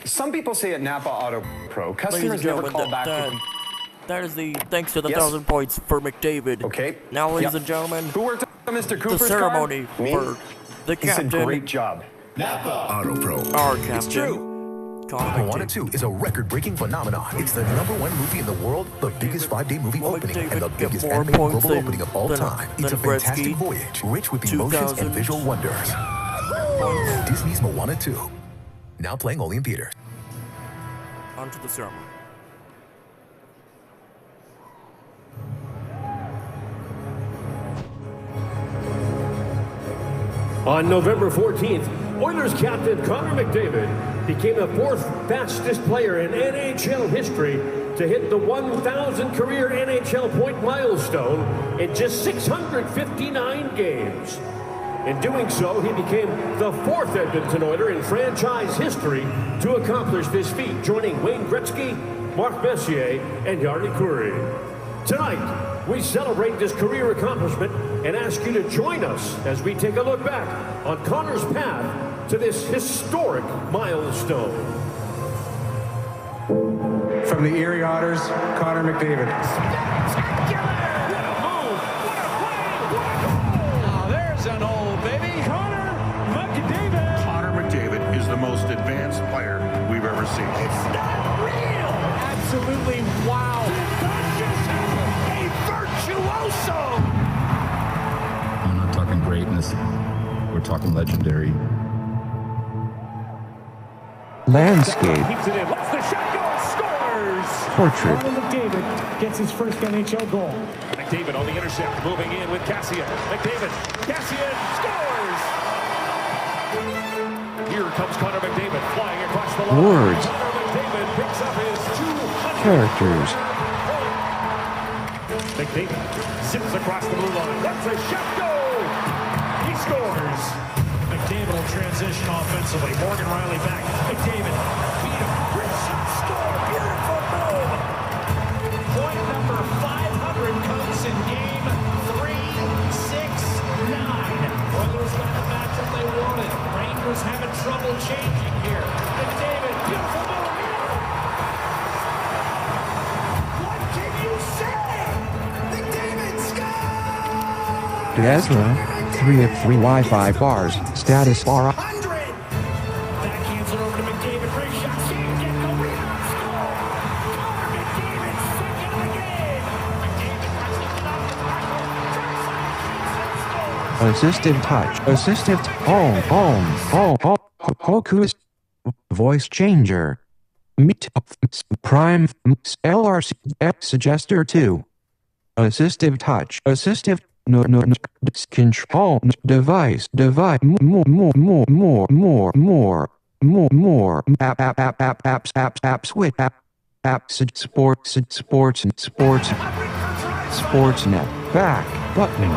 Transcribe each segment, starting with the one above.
Some people say at Napa Auto Pro, customers never call back. That is the thanks to the Yes? 1,000 points for McDavid. Okay. Now, ladies and gentlemen, Who worked on Mr. Cooper's the ceremony car? for the He said captain. great job. Napa Auto Pro. Our captain. It's true. Moana 2 is a record-breaking phenomenon. It's the #1 movie in the world, the biggest 5-day movie opening, and the biggest animated global opening of all time. It's a fantastic voyage, rich with emotions and visual wonders. Disney's Moana 2. Now playing only in theaters. On to the ceremony. On November 14th, Oilers captain Connor McDavid became the 4th fastest player in NHL history to hit the 1,000 career NHL point milestone in just 659 games. In doing so, he became the 4th Edmonton Oiler in franchise history to accomplish this feat, joining Wayne Gretzky, Marc Messier, and Yarny Curry. Tonight, we celebrate this career accomplishment and ask you to join us as we take a look back on Connor's path to this historic milestone. From the Erie Otters, Connor McDavid. Spectacular! What a move! What a play! What a goal! Oh, there's an old baby. Connor McDavid! Connor McDavid is the most advanced player we've ever seen. It's not real! Absolutely wow! Did that just happen? A virtuoso! I'm not talking greatness. We're talking legendary. Landscape. Keeps it in. Lets the shot go. Scores! Portrait. Connor McDavid gets his first NHL goal. McDavid on the intercept, moving in with Cassian. McDavid. Cassian scores! Here comes Connor McDavid flying across the line. Words. Connor McDavid picks up his 200th Characters. McDavid zips across the blue line. Lets the shot go! He scores! McDavid will transition offensively. Morgan Riley back. McDavid. Beat him. Great shot. Score. Beautiful move. Point number 500 comes in game 3-6-9. Oilers got the matchup they wanted. Rangers having trouble changing here. McDavid. Beautiful move. What can you say? McDavid scores! Desra. 3 of 3 Wi-Fi bars. Status bar. Backhands it over to McDavid. Great shot. Can't get the rebound. Score. Connor McDavid, second of the game. McDavid touching it up. Assistive touch. Assistive. Hokus. Voice changer. Meet. Prime. LRC. Suggester 2. Assistive touch. Assistive. No. Control device. More. App switch. App Sportsnet. Back button.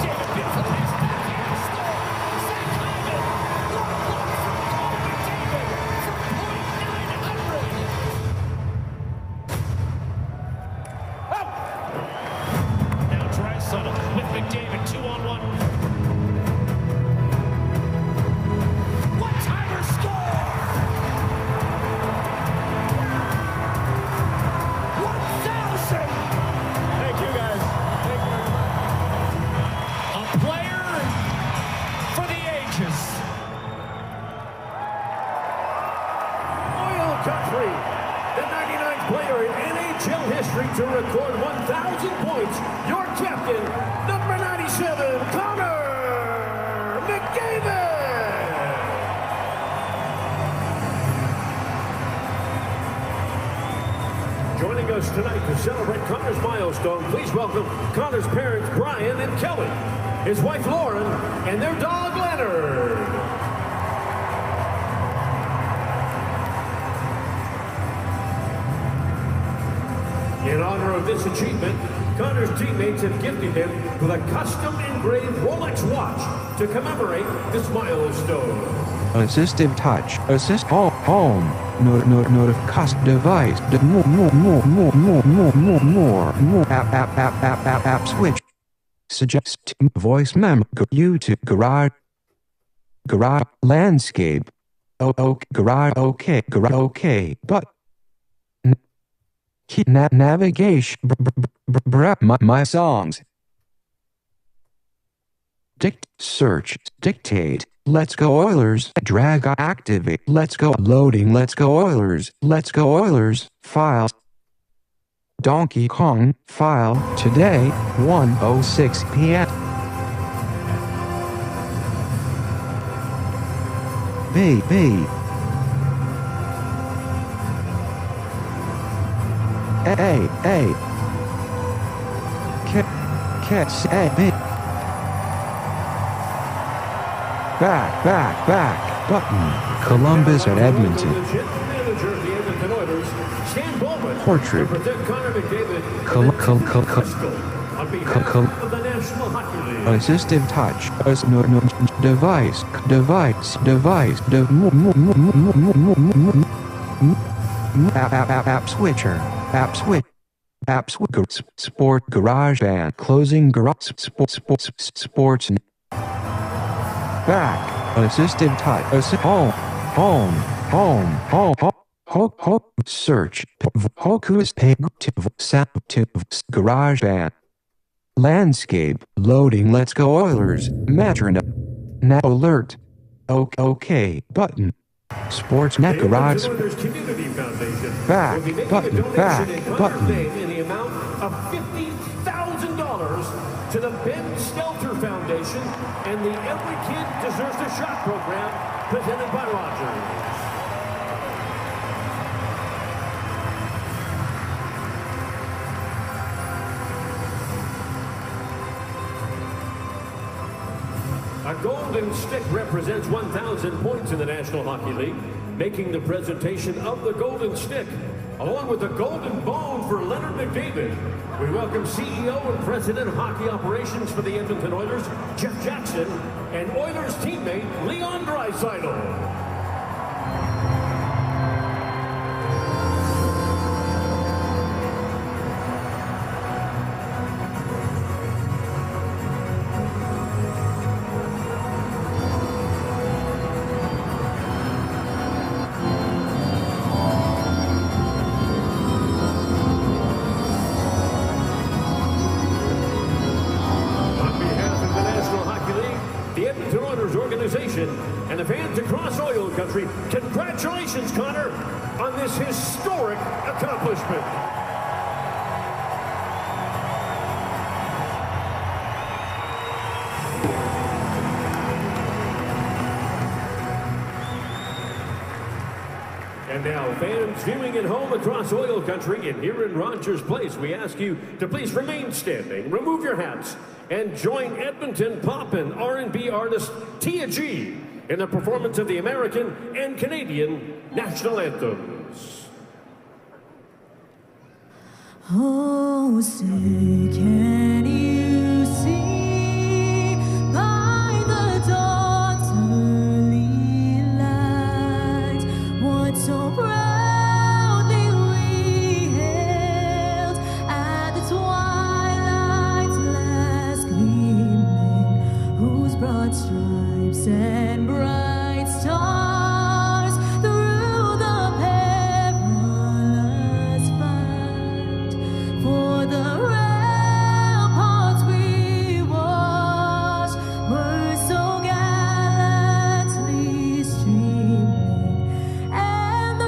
Country, the 99th player in NHL history to record 1,000 points, your captain, number 97, Connor McDavid! Joining us tonight to celebrate Connor's milestone, please welcome Connor's parents, Brian and Kelly, his wife, Lauren, and their dog, Leonard. In honor of this achievement, Connor's teammates have gifted him with a custom-engraved Rolex watch to commemorate this milestone. Assistive touch. Assist home. Note of cost device. More. App switch. Suggest voice memo. YouTube garage landscape. Garage. Okay. Garage. Okay. But. Navigation. My songs. Search. Dictate. Let's go Oilers. Drag. Activate. Let's go. Loading. Let's go Oilers. Let's go Oilers. Files. Donkey Kong. File. Today. 1:06 p.m. Baby. Hey. Cats. Hey. Back. Button. Columbus and Edmonton. Portrait. Assistive touch. Device. App switcher. App switcher. Sport garage band. Closing garage. Sports. Back. Assistive touch. Home. Search. Hokus garage band. Landscape. Loading. Let's go Oilers. Metronome. Now alert. Okay. Button. Sportsnet garage. Back. Button. In the amount of $50,000 to the Ben Stelter Foundation and the Every Kid Deserves a Shot program presented by Rogers. A golden stick represents 1,000 points in the National Hockey League, making the presentation of the golden stick, along with the golden bone for Leonard McDavid. We welcome CEO and President of Hockey Operations for the Edmonton Oilers, Jeff Jackson, and Oilers teammate Leon Draisaitl. And the fans across oil country, congratulations, Connor, on this historic accomplishment. And now, fans viewing at home across oil country and here in Rogers Place, we ask you to please remain standing, remove your hats, and join Edmonton pop and R&B artist Tia G in the performance of the American and Canadian national anthems. Oh, say can you see by the dawn's early light what so proudly we hailed at the twilight's last gleaming, whose broad stripes and bright stars through the perilous fight for the ramparts we watched were so gallantly streaming, and the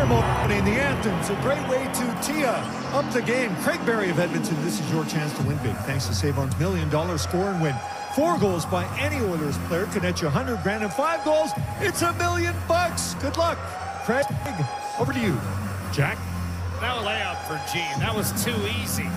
ceremony and the anthems, a great way to tee up the game. Craig Berry of Edmonton, this is your chance to win big. Thanks to Save-On's $1 million score and win. 4 goals by any Oilers player could net you $100 grand, and 5 goals, it's $1 million. Good luck. Craig, over to you. Jack? That layup for Gene. That was too easy.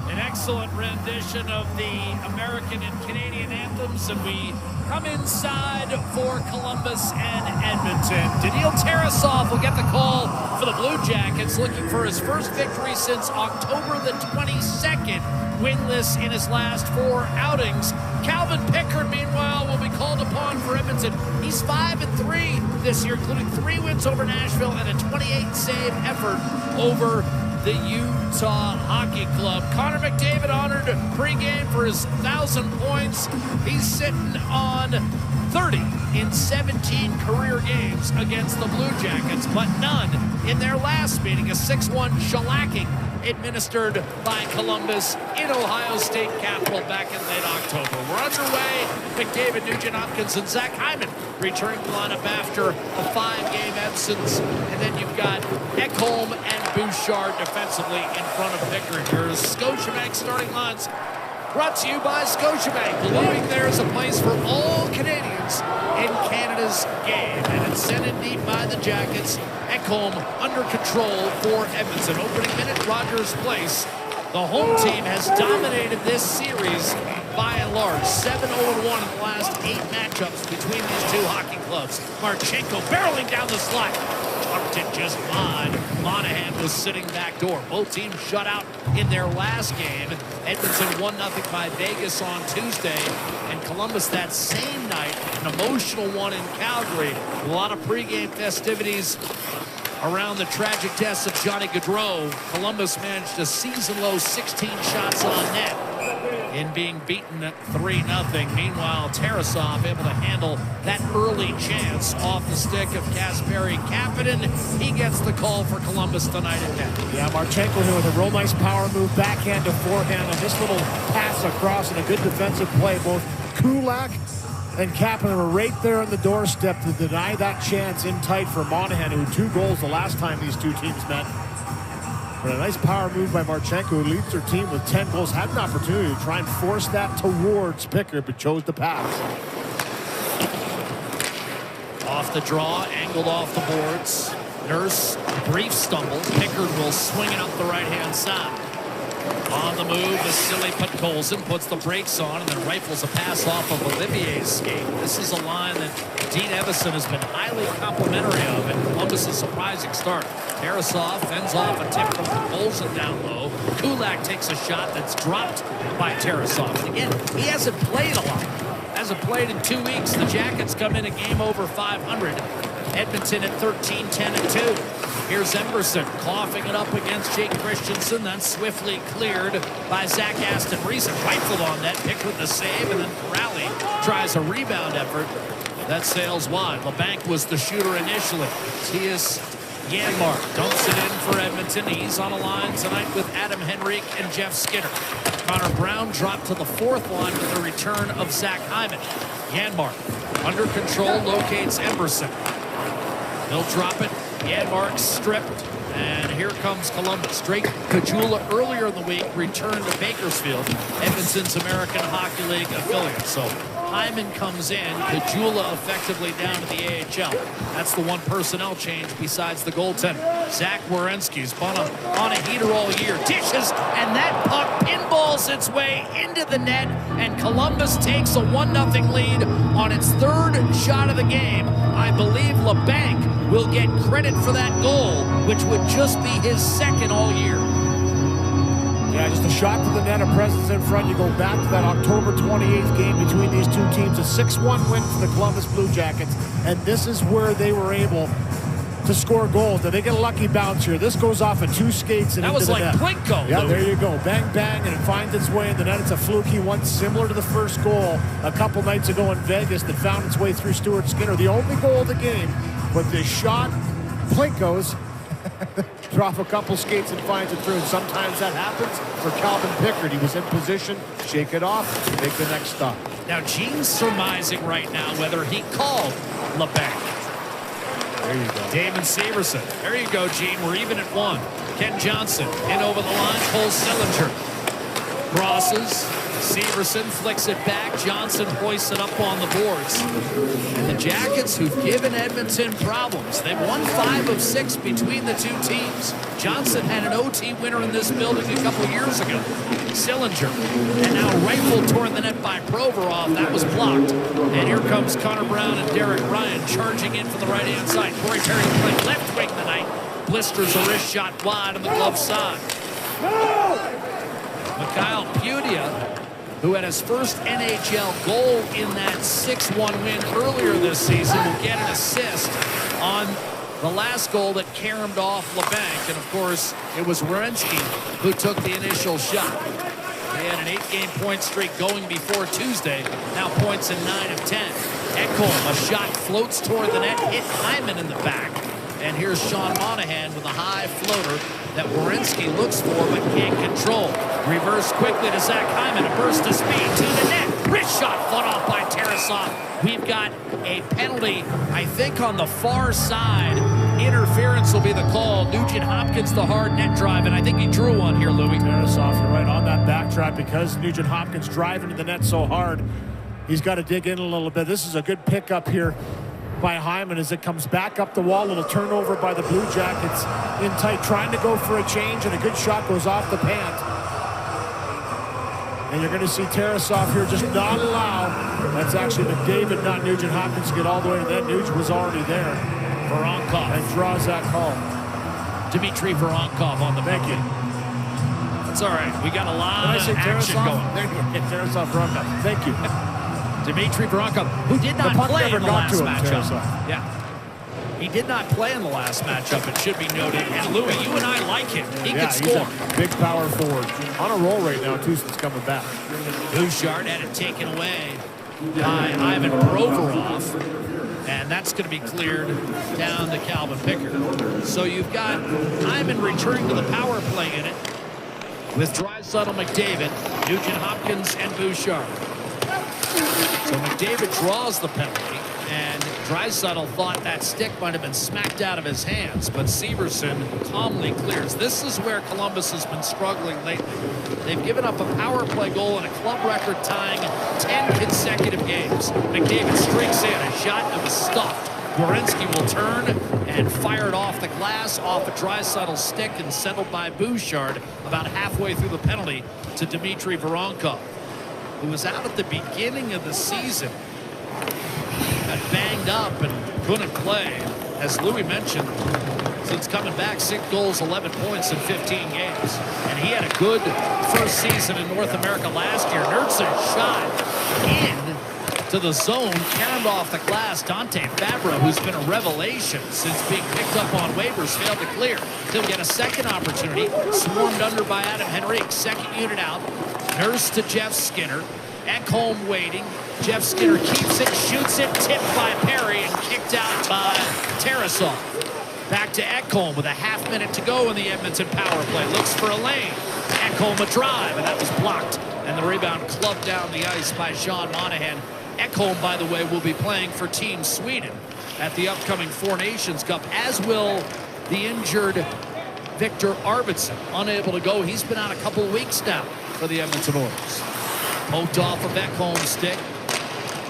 An excellent rendition of the American and Canadian anthems, and we come inside for Columbus and Edmonton. Daniil Tarasov will get the call for the Blue Jackets, looking for his first victory since October the 22nd, winless in his last 4 outings. Calvin Pickard, meanwhile, will be called upon for Edmonton. He's 5-3 this year, including 3 wins over Nashville and a 28-save effort over the Utah Hockey Club. Connor McDavid honored pregame for his 1,000 points. He's sitting on 30 in 17 career games against the Blue Jackets, but none in their last meeting, a 6-1 shellacking administered by Columbus in Ohio State Capitol back in late October. We're underway. McDavid, Nugent-Hopkins, and Zach Hyman returning the lineup after a 5-game absence. And then you've got Ekholm and Bouchard defensively in front of Pickard. Here's Scotiabank starting lines. Brought to you by Scotiabank. Believing there is a place for all Canadians in Canada's game. And it's sent in deep by the Jackets. Ekholm under control for Edmonton. Opening minute, Rogers Place. The home team has dominated this series by and large. 7-0-1 in the last 8 matchups between these 2 hockey clubs. Marchenko barreling down the slot. Tucked it just fine. Monahan was sitting back door. Both teams shut out in their last game. Edmonton 1-0 by Vegas on Tuesday. And Columbus that same night, an emotional one in Calgary. A lot of pregame festivities around the tragic deaths of Johnny Gaudreau. Columbus managed a season-low 16 shots on net in being beaten 3-0. Meanwhile, Tarasov able to handle that early chance off the stick of Kasperi Kapanen. He gets the call for Columbus tonight at net. Yeah, Marchenko here with a real nice power move, backhand to forehand, and this little pass across and a good defensive play. Both Kulak and Kapanen were right there on the doorstep to deny that chance in tight for Monahan, who had 2 goals the last time these 2 teams met. But a nice power move by Marchenko, who leads their team with 10 goals. Had an opportunity to try and force that towards Pickard, but chose to pass. Off the draw, angled off the boards. Nurse, brief stumble. Pickard will swing it up the right-hand side. On the move, Vasily Podkolzin puts the brakes on and then rifles a pass off of Olivier's skate. This is a line that Dean Evison has been highly complimentary of, and Columbus' surprising start. Tarasov fends off a tip from Podkolzin down low. Kulak takes a shot that's dropped by Tarasov. Again, he hasn't played a lot. Hasn't played in 2 weeks. The Jackets come in a game over 500. Edmonton at 13-10-2. Here's Emberson coughing it up against Jake Christensen. That's swiftly cleared by Zach Aston Reese. Rifled on that, picked with the save, and then Corrali tries a rebound effort. That sails wide. LeBanc was the shooter initially. Mattias Janmark dumps it in for Edmonton. He's on a line tonight with Adam Henrique and Jeff Skinner. Connor Brown dropped to the 4th line with the return of Zach Hyman. Janmark under control locates Emberson. He'll drop it. Janmark stripped, and here comes Columbus. Drake Caggiula earlier in the week returned to Bakersfield, Edmonton's American Hockey League affiliate. So Hyman comes in, Caggiula effectively down to the AHL. That's the one personnel change besides the goaltender. Zach Werenski's been on a heater all year. Dishes, and that puck pinballs its way into the net, and Columbus takes a 1-0 lead on its 3rd shot of the game. I believe LeBanc will get credit for that goal, which would just be his 2nd all year. Yeah, just a shot to the net, a presence in front. You go back to that October 28th game between these 2 teams, a 6-1 win for the Columbus Blue Jackets, and this is where they were able to score goals. Now, they get a lucky bounce here. This goes off of 2 skates and into the net. That was like Plinko. Yeah, there you go. Bang, bang, and it finds its way in the net. It's a fluky one, similar to the first goal a couple nights ago in Vegas that found its way through Stuart Skinner. The only goal of the game, but the shot, Plinko's, drop a couple skates and finds it through. And sometimes that happens for Calvin Pickard. He was in position, shake it off, make the next stop. Now, Gene's surmising right now whether he called LeBanc. There you go. Damon Severson. There you go, Gene. We're even at 1. Ken Johnson in over the line. Cole Sillinger crosses. Severson flicks it back. Johnson hoists it up on the boards. And the Jackets, who've given Edmonton problems, they've won 5 of 6 between the two teams. Johnson had an OT winner in this building a couple years ago. Sillinger, and now rifle toward the net by Provorov. That was blocked. And here comes Connor Brown and Derek Ryan charging in from the right-hand side. Corey Perry playing left wing tonight. Blisters a wrist shot wide on the glove side. Mikhail Pudia, who had his first NHL goal in that 6-1 win earlier this season, will get an assist on the last goal that caromed off LeBanc. And, of course, it was Werenski who took the initial shot. They had an 8-game point streak going before Tuesday. Now points in 9 of 10. Ekholm, a shot floats toward the net, hit Hyman in the back. And here's Sean Monahan with a high floater that Werenski looks for but can't control. Reverse quickly to Zach Hyman. A burst of speed to the net. Wrist shot fought off by Tarasov. We've got a penalty, I think, on the far side. Interference will be the call. Nugent Hopkins, the hard net drive, and I think he drew one here, Louis. Tarasov, you're right on that back drive because Nugent Hopkins driving to the net so hard. He's got to dig in a little bit. This is a good pickup here by Hyman as it comes back up the wall. A little turnover by the Blue Jackets in tight, trying to go for a change, and a good shot goes off the pant. And you're going to see Tarasov here just not allow. That's actually McDavid, not Nugent Hopkins, get all the way to that. Nugent was already there. Voronkov. And draws that call. Dmitry Voronkov on the Thank you. That's all right. We got a lot of action going. There you go. Tarasov, Voronkov. Thank you. Dmitry Voronkov, who did not play in the last matchup. Yeah. He did not play in the last matchup, it should be noted. And Louis, you and I like him. He can score. He's a big power forward. On a roll right now, too, since coming back. Bouchard had it taken away by Ivan Provorov. And that's going to be cleared down to Calvin Pickard. So you've got Hyman returning to the power play in it with Draisaitl, McDavid, Nugent Hopkins, and Bouchard. So McDavid draws the penalty, and Draisaitl thought that stick might have been smacked out of his hands, but Severson calmly clears. This is where Columbus has been struggling lately. They've given up a power play goal and a club record tying 10 consecutive games. McDavid streaks in a shot that was stopped. Werenski will turn and fire it off the glass, off a Draisaitl stick, and settled by Bouchard about halfway through the penalty to Dmitry Voronkov, who was out at the beginning of the season, got banged up and couldn't play. As Louis mentioned, since coming back, 6 goals, 11 points in 15 games. And he had a good first season in North America last year. Nurtson shot in to the zone, caromed off the glass. Dante Fabro, who's been a revelation since being picked up on waivers, failed to clear. He'll get a second opportunity, swarmed under by Adam Henrique. Second unit out. Nurse to Jeff Skinner. Ekholm waiting. Jeff Skinner keeps it, shoots it, tipped by Perry, and kicked out by Tarasov. Back to Ekholm with a half-minute to go in the Edmonton power play. Looks for a lane. Ekholm a drive, and that was blocked. And the rebound clubbed down the ice by Sean Monahan. Ekholm, by the way, will be playing for Team Sweden at the upcoming Four Nations Cup, as will the injured Victor Arvidsson, unable to go. He's been out a couple weeks now for the Edmonton Oilers. Poked off of Ekholm's stick.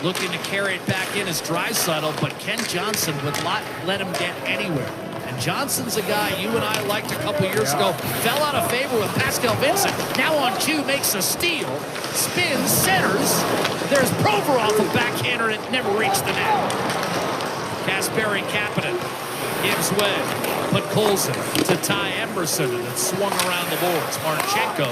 Looking to carry it back in as Draisaitl, but Ken Johnson would not let him get anywhere. And Johnson's a guy you and I liked a couple years ago. Fell out of favor with Pascal Vincent. Now on cue, makes a steal. Spins, centers. There's Provorov, a backhander, and it never reached the net. Kasperi Kapanen gives way. Put Colson to Ty Emberson, and it swung around the boards. Marchenko,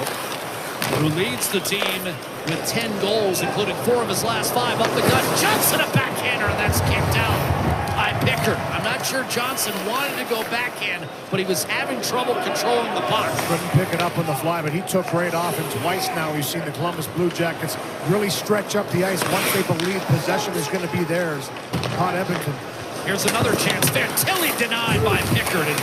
who leads the team with 10 goals, including 4 of his last 5 up the gut. Johnson, a backhander, and that's kicked out by Pickard. I'm not sure Johnson wanted to go backhand, but he was having trouble controlling the puck. Couldn't pick it up on the fly, but he took right off, and twice now we've seen the Columbus Blue Jackets really stretch up the ice once they believe possession is going to be theirs. Caught Edmonton. Here's another chance. Fantilli denied by Pickard. And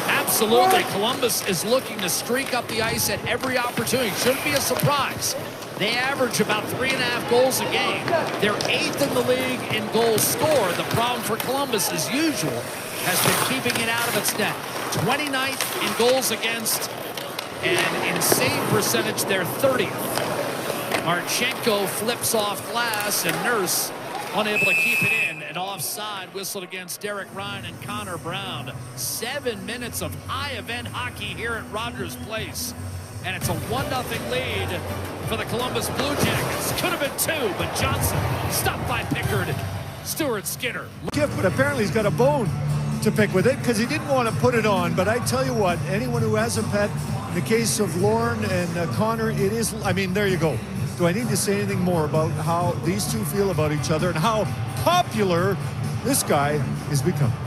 absolutely, Columbus is looking to streak up the ice at every opportunity. Shouldn't be a surprise. They average about 3.5 goals a game. They're 8th in the league in goals scored. The problem for Columbus, as usual, has been keeping it out of its net. 29th in goals against, and in save percentage, they're 30th. Marchenko flips off glass, and Nurse unable to keep it in. An offside whistled against Derek Ryan and Connor Brown. 7 minutes of high-event hockey here at Rogers Place. And it's a 1-0 lead for the Columbus Blue Jackets. Could have been 2, but Johnson stopped by Pickard. Stuart Skinner. Gift, but apparently he's got a bone to pick with it because he didn't want to put it on. But I tell you what, anyone who has a pet, in the case of Lauren and Connor, it is, I mean, there you go. Do I need to say anything more about how these two feel about each other and how popular this guy is becoming?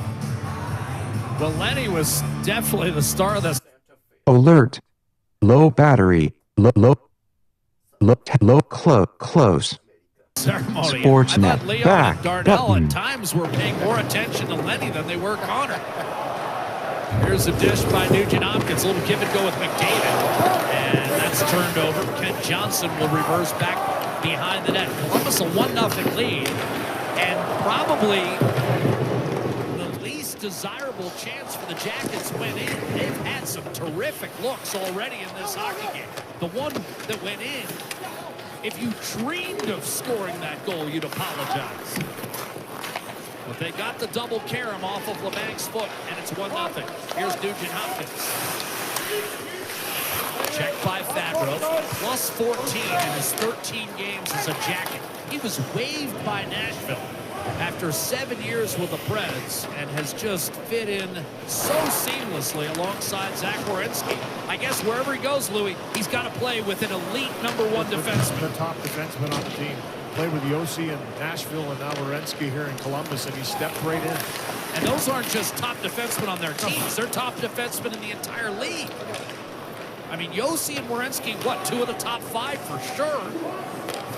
Well, Lenny was definitely the star of this. Alert. Low battery. Close. Ceremony. Sportsnet. Leon Back. and Darnell Button. at times were paying more attention to Lenny than they were Connor. Here's a dish by Nugent Hopkins. A little give and go with McDavid. And that's turned over. Kent Johnson will reverse back behind the net. Columbus a 1-0 lead. And probably the least desirable chance for the Jackets went in. They've had some terrific looks already in this hockey game. The one that went in, if you dreamed of scoring that goal, you'd apologize. But they got the double carom off of LeBanc's foot, and it's 1-0. Here's Nugent Hopkins. Checked by Fabro. Plus 14 in his 13 games as a Jacket. He was waived by Nashville after 7 years with the Preds and has just fit in so seamlessly alongside Zach Werenski. I guess wherever he goes, Louis, he's got to play with an elite #1 defenseman. The top defenseman on the team. Played with Yossi in Nashville and now Werenski here in Columbus, and he stepped right in. And those aren't just top defensemen on their teams. They're top defensemen in the entire league. I mean, Yossi and Werenski, what, 2 of the top 5 for sure.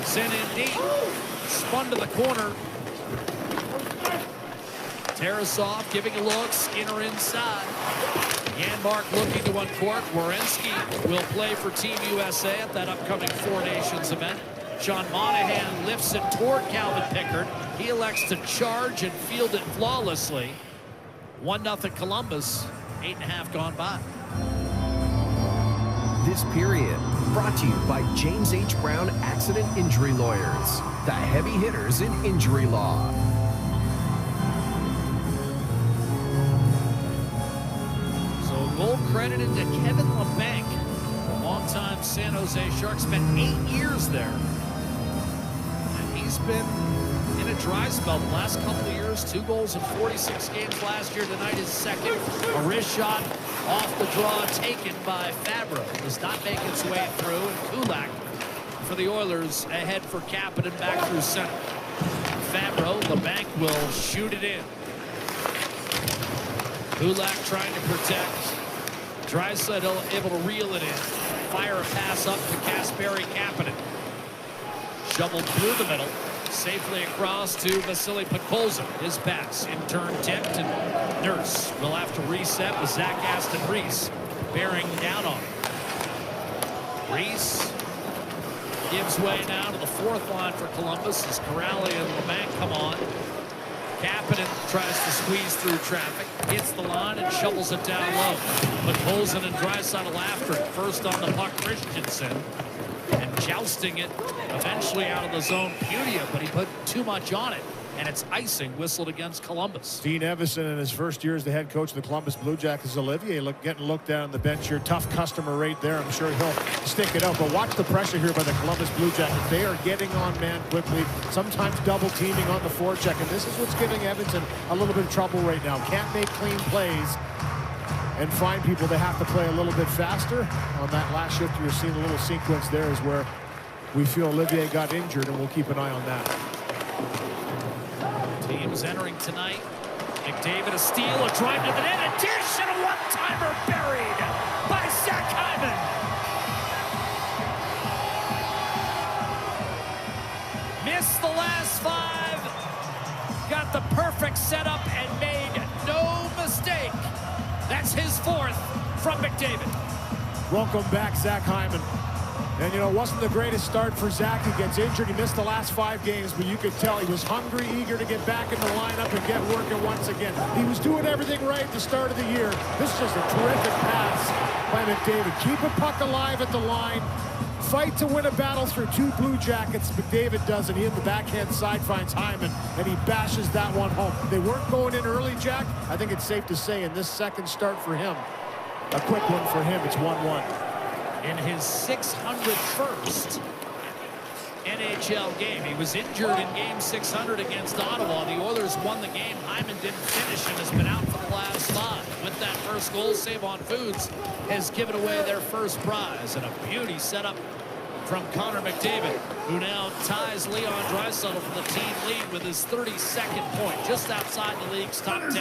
Sent in deep. Spun to the corner. Tarasov giving a look. Skinner inside. Janmark looking to uncork. Werenski will play for Team USA at that upcoming Four Nations event. Sean Monahan lifts it toward Calvin Pickard. He elects to charge and field it flawlessly. 1-0 Columbus. 8.5 gone by. This period brought to you by James H. Brown Accident Injury Lawyers, the heavy hitters in injury law. So goal credited to Kevin LeBanc, a longtime San Jose Shark, spent 8 years there. And he's been in a dry spell the last couple of years. 2 goals in 46 games last year. Tonight is second. A wrist shot off the draw taken by Fabro. Does not make its way through. And Kulak for the Oilers ahead for Kapanen back through center. Fabro, LeBanc will shoot it in. Kulak trying to protect. Draisaitl able to reel it in. Fire a pass up to Kasperi Kapanen. Shoveled through the middle. Safely across to Vasily Podkolzin. His pass in turn tipped, and Nurse will have to reset with Zach Aston Reese bearing down on him. Reese gives way now to the 4th line for Columbus as Corrali and LeBanc come on. Kapanen tries to squeeze through traffic, hits the line and shovels it down low. Podkolzin and Draisaitl after it. First on the puck, Christensen. And jousting it eventually out of the zone, Pudia, but he put too much on it, and it's icing whistled against Columbus. Dean Evison in his first year as the head coach of the Columbus Blue Jackets. Olivier getting looked at on the bench here. Tough customer right there. I'm sure he'll stick it out, but watch the pressure here by the Columbus Blue Jackets. They are getting on man quickly, sometimes double teaming on the forecheck, and this is what's giving Edmonton a little bit of trouble right now. Can't make clean plays and find people. They have to play a little bit faster. On that last shift, you're seeing a little sequence there is where we feel Olivier got injured, and we'll keep an eye on that. Teams entering tonight. McDavid a steal, a drive to the net, a dish, and a one-timer buried by Zach Hyman. Missed the last 5. Got the perfect setup and made no mistake. That's his 4th from McDavid. Welcome back, Zach Hyman. And, you know, it wasn't the greatest start for Zach. He gets injured. He missed the last 5 games, but you could tell he was hungry, eager to get back in the lineup and get working once again. He was doing everything right at the start of the year. This is just a terrific pass by McDavid. Keep a puck alive at the line. Fight to win a battle through 2 Blue Jackets. McDavid does, and he in the backhand side finds Hyman, and he bashes that one home. They weren't going in early, Jack. I think it's safe to say in this second start for him, a quick one for him, it's 1-1. In his 601st NHL game. He was injured in game 600 against Ottawa. The Oilers won the game. Hyman didn't finish and has been out for the last 5. With that first goal, Save on Foods has given away their first prize. And a beauty set up from Connor McDavid, who now ties Leon Draisaitl for the team lead with his 32nd point, just outside the league's top 10.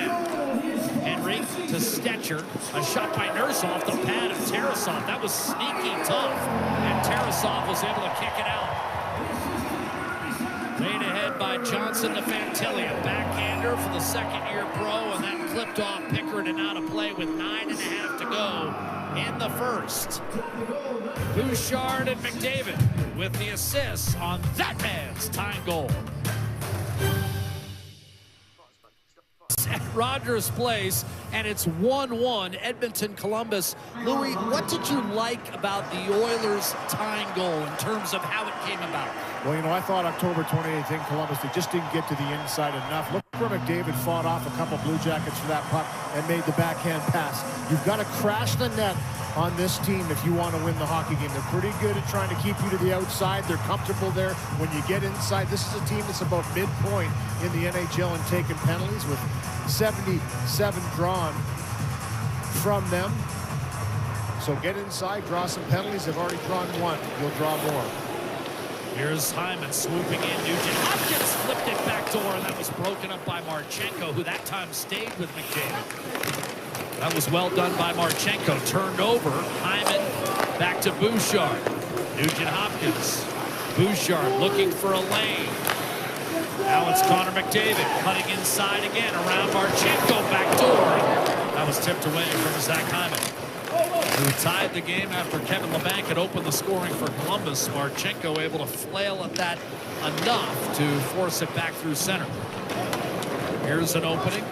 Henry to Stetcher, a shot by Nurse off the pad of Tarasov. That was sneaky tough, and Tarasov was able to kick it out. Laid ahead by Johnson to Fantilli, a backhander for the second-year pro, and that clipped off Pickard and out of play with 9.5 to go in the first. Bouchard and McDavid with the assists on that man's tying goal. At Rogers Place, and it's 1-1 Edmonton Columbus. Louis, what did you like about the Oilers tying goal in terms of how it came about? Well, you know, I thought October 28th in Columbus, they just didn't get to the inside enough. Look where McDavid fought off a couple Blue Jackets for that puck and made the backhand pass. You've got to crash the net on this team if you want to win the hockey game. They're pretty good at trying to keep you to the outside. They're comfortable there. When you get inside, this is a team that's about midpoint in the NHL and taking penalties with 77 drawn from them. So get inside, draw some penalties. They've already drawn 1. You'll draw more. Here's Hyman swooping in. Nugent Hopkins flipped it back door, and that was broken up by Marchenko, who that time stayed with McDavid. That was well done by Marchenko. Turned over. Hyman back to Bouchard. Nugent Hopkins. Bouchard looking for a lane. Now it's Connor McDavid cutting inside again around Marchenko back door. That was tipped away from Zach Hyman, who tied the game after Kevin Labanc had opened the scoring for Columbus. Marchenko able to flail at that enough to force it back through center. Here's an opening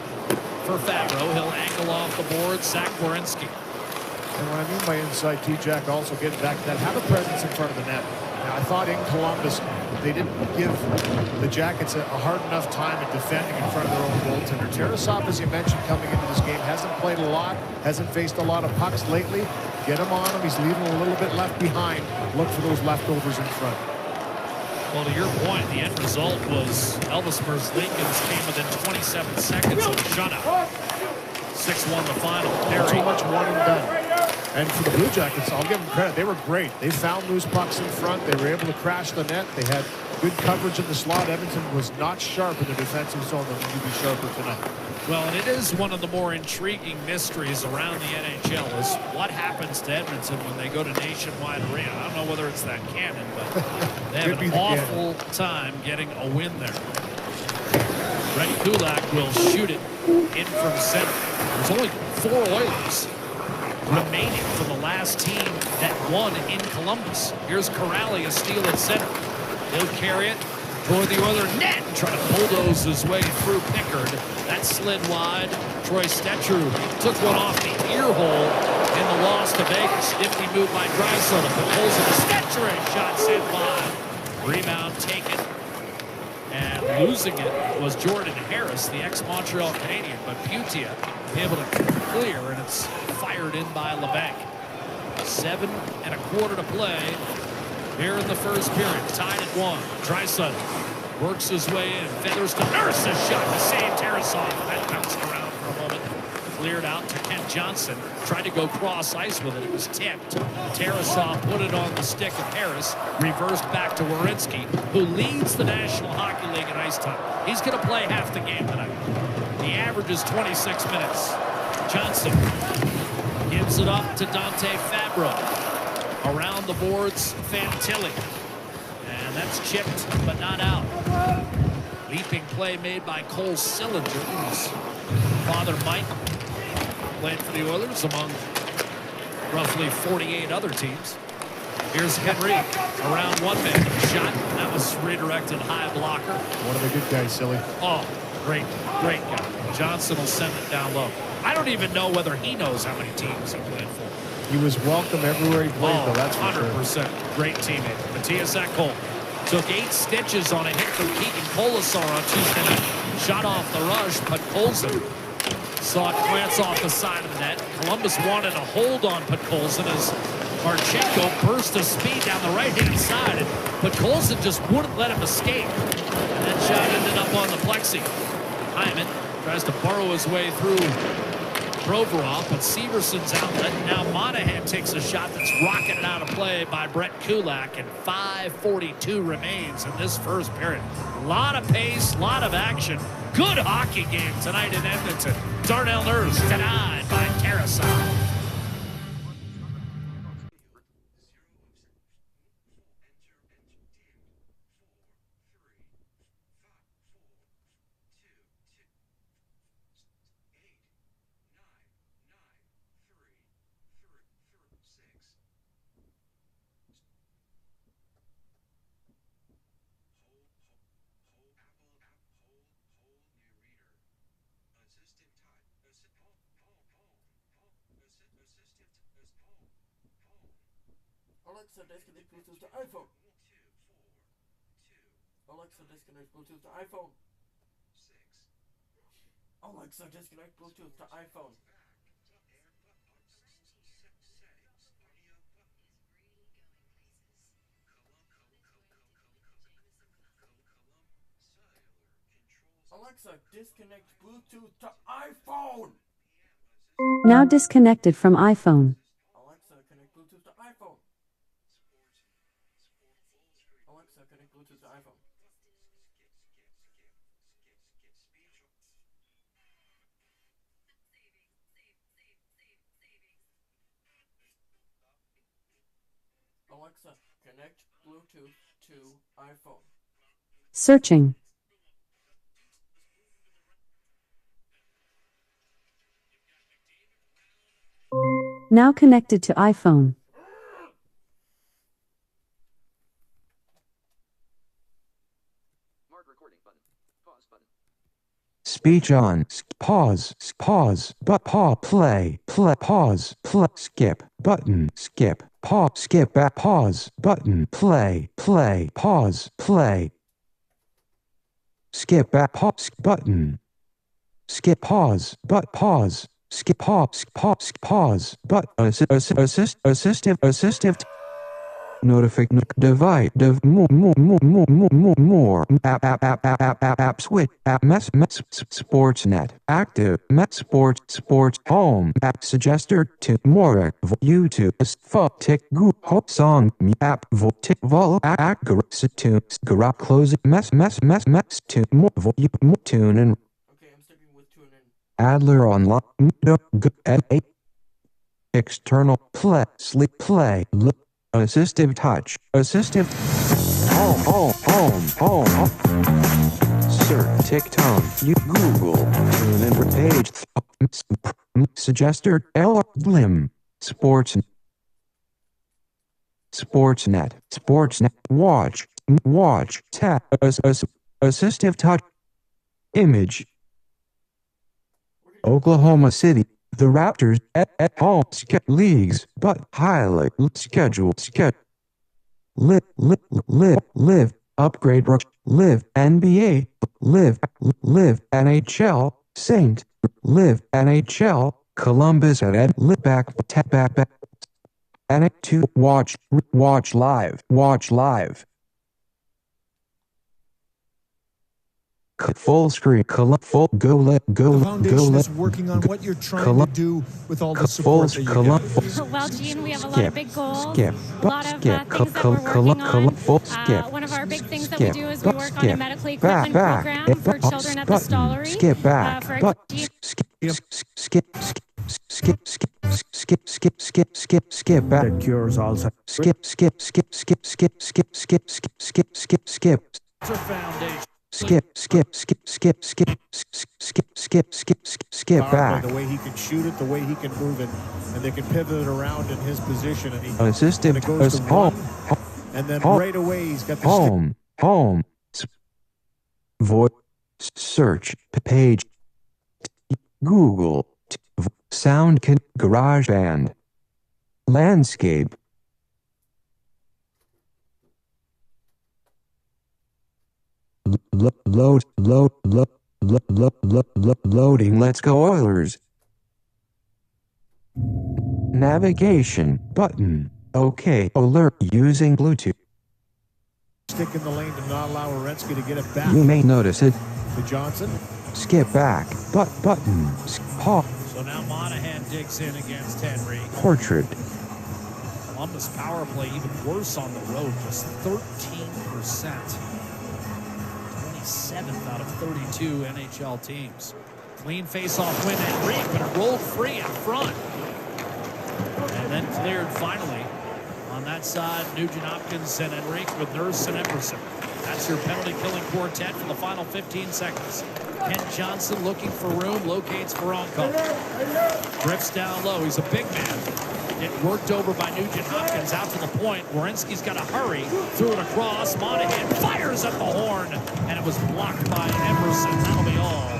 for Fabro. He'll angle off the board. Zach Werenski. And what I mean by inside, T-Jack, also getting back to that, have a presence in front of the net. Now, I thought in Columbus, they didn't give the Jackets a hard enough time at defending in front of their own goaltender. Tarasov, as you mentioned, coming into this game, hasn't played a lot, hasn't faced a lot of pucks lately. Get him on him. He's leaving a little bit left behind. Look for those leftovers in front. Well, to your point, the end result was Elvis Merzlikins came within 27 seconds of a shutout. 6-1 the final. Not too much one and done. And for the Blue Jackets, I'll give them credit. They were great. They found loose pucks in front. They were able to crash the net. They had good coverage in the slot. Edmonton was not sharp in the defensive zone. They'll need to be sharper tonight. Well, and it is one of the more intriguing mysteries around the NHL is what happens to Edmonton when they go to Nationwide Arena. I don't know whether it's that cannon, but they have an awful time getting a win there. Red Kulak will shoot it in from center. There's only 4 Oilers remaining from the last team that won in Columbus. Here's Corrali, a steal at center. He'll carry it toward the Oiler net, trying to bulldoze his way through Pickard. That slid wide. Troy Stetcher took one off the ear hole in the loss to Vegas. Nifty move by Draisaitl, but pulls it to Stetcher, and shot sent by. Rebound taken. And losing it was Jordan Harris, the ex-Montreal Canadian, but Putia able to clear, and it's fired in by Labanc. 7 1/4 to play here in the first period. Tied at 1. Draisaitl works his way in, feathers to Nurse, a shot to save Tarasov. That bounced around for a moment. Cleared out to Kent Johnson. Tried to go cross ice with it. It was tipped. Tarasov put it on the stick of Harris. Reversed back to Werenski, who leads the National Hockey League in ice time. He's going to play half the game tonight. The average is 26 minutes. Johnson gives it up to Dante Fabro. Around the boards, Fantilli. And that's chipped, but not out. Leaping play made by Cole Sillinger, whose father Mike played for the Oilers among roughly 48 other teams. Here's Henry around one man. Shot. That was redirected high blocker. One of the good guys, Silly. Oh, great guy. Johnson will send it down low. I don't even know whether he knows how many teams he played for. He was welcome everywhere he played, though, that's for 100%. sure. Great teammate. Matthias Ekholm took 8 stitches on a hit from Keegan Colasar on Tuesday night. Shot off the rush, but Colson saw it glance off the side of the net. Columbus wanted a hold on Podkolzin as Marchenko burst to speed down the right-hand side, but Colson just wouldn't let him escape. And that shot ended up on the plexi. Hyman tries to burrow his way through Provorov, but Severson's outlet. Now Monahan takes a shot that's rocketed out of play by Brett Kulak, and 5:42 remains in this first period. A lot of pace, a lot of action. Good hockey game tonight in Edmonton. Darnell Nurse denied by Tarasov. Alexa, disconnect Bluetooth to iPhone. Alexa, disconnect Bluetooth to iPhone. Alexa, disconnect Bluetooth to iPhone. Alexa, disconnect Bluetooth to iPhone. Now disconnected from iPhone. Alexa, connect Bluetooth to iPhone. Alexa, connect Bluetooth to iPhone. Alexa, connect Bluetooth to iPhone. Searching. Now connected to iPhone. Speech on. Pause. Pause. But pause. Play. Pause. Skip. Button. Skip. Pause. Skip. Back. Pause. Button. Play. Pause. Play. Skip. Back. Pause. Button. Skip. Pause. But pause. Skip. Pause. But assistive. Notification device more app switch app mess Sportsnet active sports home app suggester to more YouTube tick hope song app tick vol to garage close mess to more tune in Adler online external play assistive touch assistive home search TikTok you Google tune in page suggester lim Sportsnet watch tap assistive touch image Oklahoma City. The Raptors at home leagues, but highlight schedule live upgrade live NBA live NHL Saint live NHL Columbus at live back and to watch live full screen full go The foundation is working on what you're trying to do with all the support that you get. Well, Gene, we have a lot of big goals, a lot of things that we're working on. One of our big things that we do is we work on a medical equipment program for children at the Stollery. Skip that cures Alzheimer's. Skip. Foundation. Power back. play, the way he can shoot it, the way he can move it, and they can pivot it around in his position. And he Assistant and it goes to home. run, and then right away he's got the Home. Voice search page. Google. Sound can garage band. Landscape. Loading. Let's go Oilers. Navigation button. Okay. Alert using Bluetooth. stick in the lane to not allow Werenski to get it back. You may notice it. To Johnson. Skip back. Button. Hop. So now Monahan digs in against Henry. Portrait. Columbus power play even worse on the road, just 13%. 27th out of 32 NHL teams. Clean face-off win and Reed, but it rolled free in front. And then cleared finally. On that side, Nugent-Hopkins and Enrique with Nurse and Emerson. That's your penalty-killing quartet for the final 15 seconds. Kent Johnson looking for room, locates Voronkov. Drifts down low. He's a big man. Get worked over by Nugent-Hopkins out to the point. Werenski's got to hurry. Threw it across. Monahan fires at the horn, and it was blocked by Emerson. That'll be all.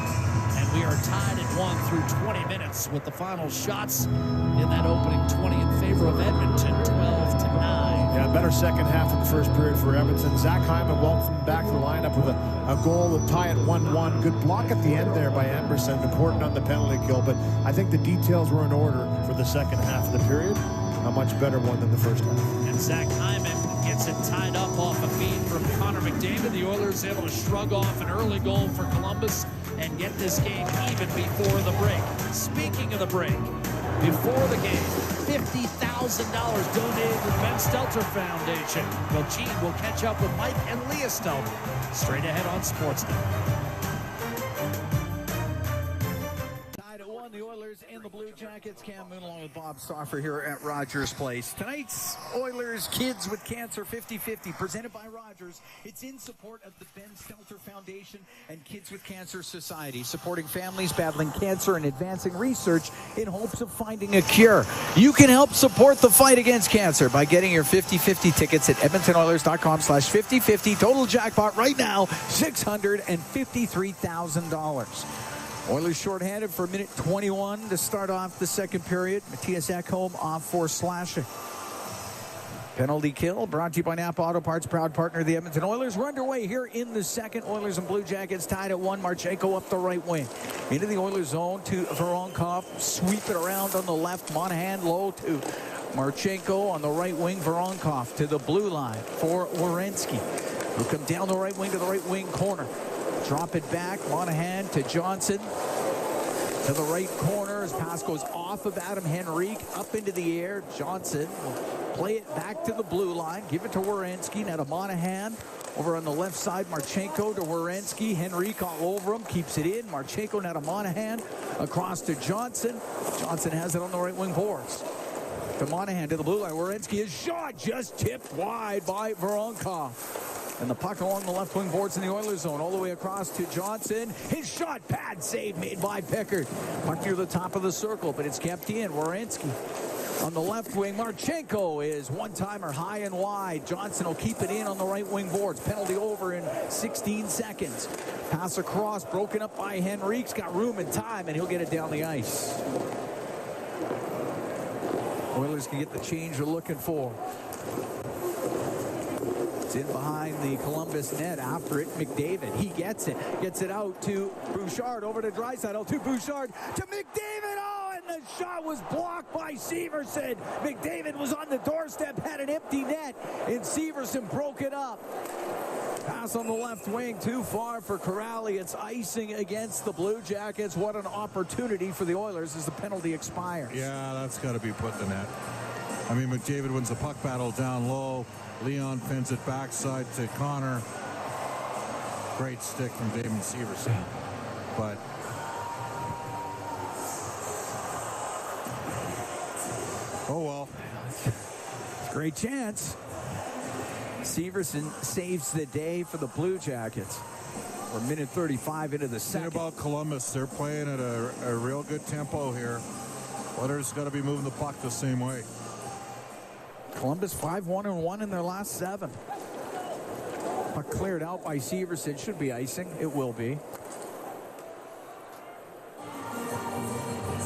And we are tied at 1 through 20 minutes with the final shots in that opening 20 in favor of Edmonton, 12-9. Yeah, better second half of the first period for Edmonton. Zach Hyman welcomed back to the lineup with a goal to tie it 1-1. Good block at the end there by Emerson, important on the penalty kill, but I think the details were in order for the second half of the period. A much better one than the first half. And Zach Hyman gets it tied up off a feed from Connor McDavid. The Oilers able to shrug off an early goal for Columbus and get this game even before the break. Speaking of the break, before the game, $50,000 donated to the Ben Stelter Foundation. Well, Gene will catch up with Mike and Leah Stelter straight ahead on Sportsnet. The Oilers and the Blue Jackets. Cam Moon along with Bob Stauffer here at Rogers Place. Tonight's Oilers Kids with Cancer 50-50 presented by Rogers. It's in support of the Ben Stelter Foundation and Kids with Cancer Society, supporting families battling cancer and advancing research in hopes of finding a cure. You can help support the fight against cancer by getting your 50-50 tickets at edmontonoilers.com/50-50. Total jackpot right now, $653,000. Oilers shorthanded for minute 21 to start off the second period. Matthias Ekholm off for slashing. Penalty kill brought to you by Napa Auto Parts, proud partner of the Edmonton Oilers. We're underway here in the second. Oilers and Blue Jackets tied at 1. Marchenko up the right wing. Into the Oilers zone to Voronkov. Sweep it around on the left. Monahan low to Marchenko on the right wing. Voronkov to the blue line for Werenski, who come down the right wing to the right wing corner. Drop it back. Monahan to Johnson. To the right corner as pass goes off of Adam Henrique up into the air. Johnson will play it back to the blue line. Give it to Werenski. Now to Monahan. Over on the left side, Marchenko to Werenski. Henrique all over him. Keeps it in. Marchenko now to Monahan. Across to Johnson. Johnson has it on the right wing boards. To Monahan to the blue line. Werenski is shot. Just tipped wide by Voronkov. And the puck along the left wing boards in the Oilers zone. All the way across to Johnson. His shot, pad save made by Pickard. Puck near the top of the circle, but it's kept in. Werenski on the left wing. Marchenko is one-timer high and wide. Johnson will keep it in on the right wing boards. Penalty over in 16 seconds. Pass across, broken up by Henrique's got room and time, and he'll get it down the ice. Oilers can get the change they're looking for. In behind the Columbus net. After it, McDavid. He gets it out to Bouchard. Over to Draisaitl. To Bouchard. To McDavid. Oh, and the shot was blocked by Severson. McDavid was on the doorstep, had an empty net, and Severson broke it up. Pass on the left wing, too far for Corrali. It's icing against the Blue Jackets. What an opportunity for the Oilers as the penalty expires. Yeah, that's got to be put in the net. I mean, McDavid wins the puck battle down low. Leon pins it backside to Connor. Great stick from Damon Severson. But oh well. Great chance. Severson saves the day for the Blue Jackets. We're minute 35 into the second. Think about Columbus. They're playing at a real good tempo here. Oilers got to be moving the puck the same way. Columbus 5-1-1 in their last 7. Puck cleared out by Severson. Should be icing. It will be.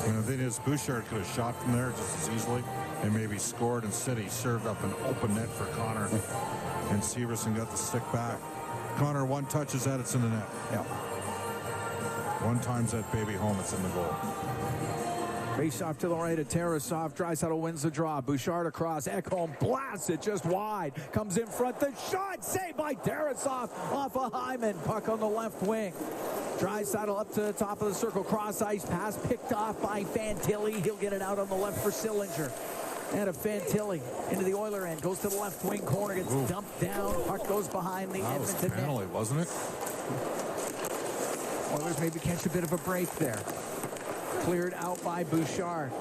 And the thing is, Bouchard could have shot from there just as easily and maybe scored. Instead, he served up an open net for Connor. And Severson got the stick back. Connor, one touches that, it's in the net. Yeah. One time's that baby home, it's in the goal. Face off to the right of Tarasov. Draisaitl wins the draw. Bouchard across. Ekholm blasts it just wide. Comes in front. The shot saved by Tarasov off of Hyman. Puck on the left wing. Draisaitl up to the top of the circle. Cross ice pass picked off by Fantilli. He'll get it out on the left for Sillinger. And a Fantilli into the Oiler end. Goes to the left wing corner. Gets dumped down. Puck goes behind the Edmonton net. That was a penalty, wasn't it? Oilers maybe catch a bit of a break there. Cleared out by Bouchard.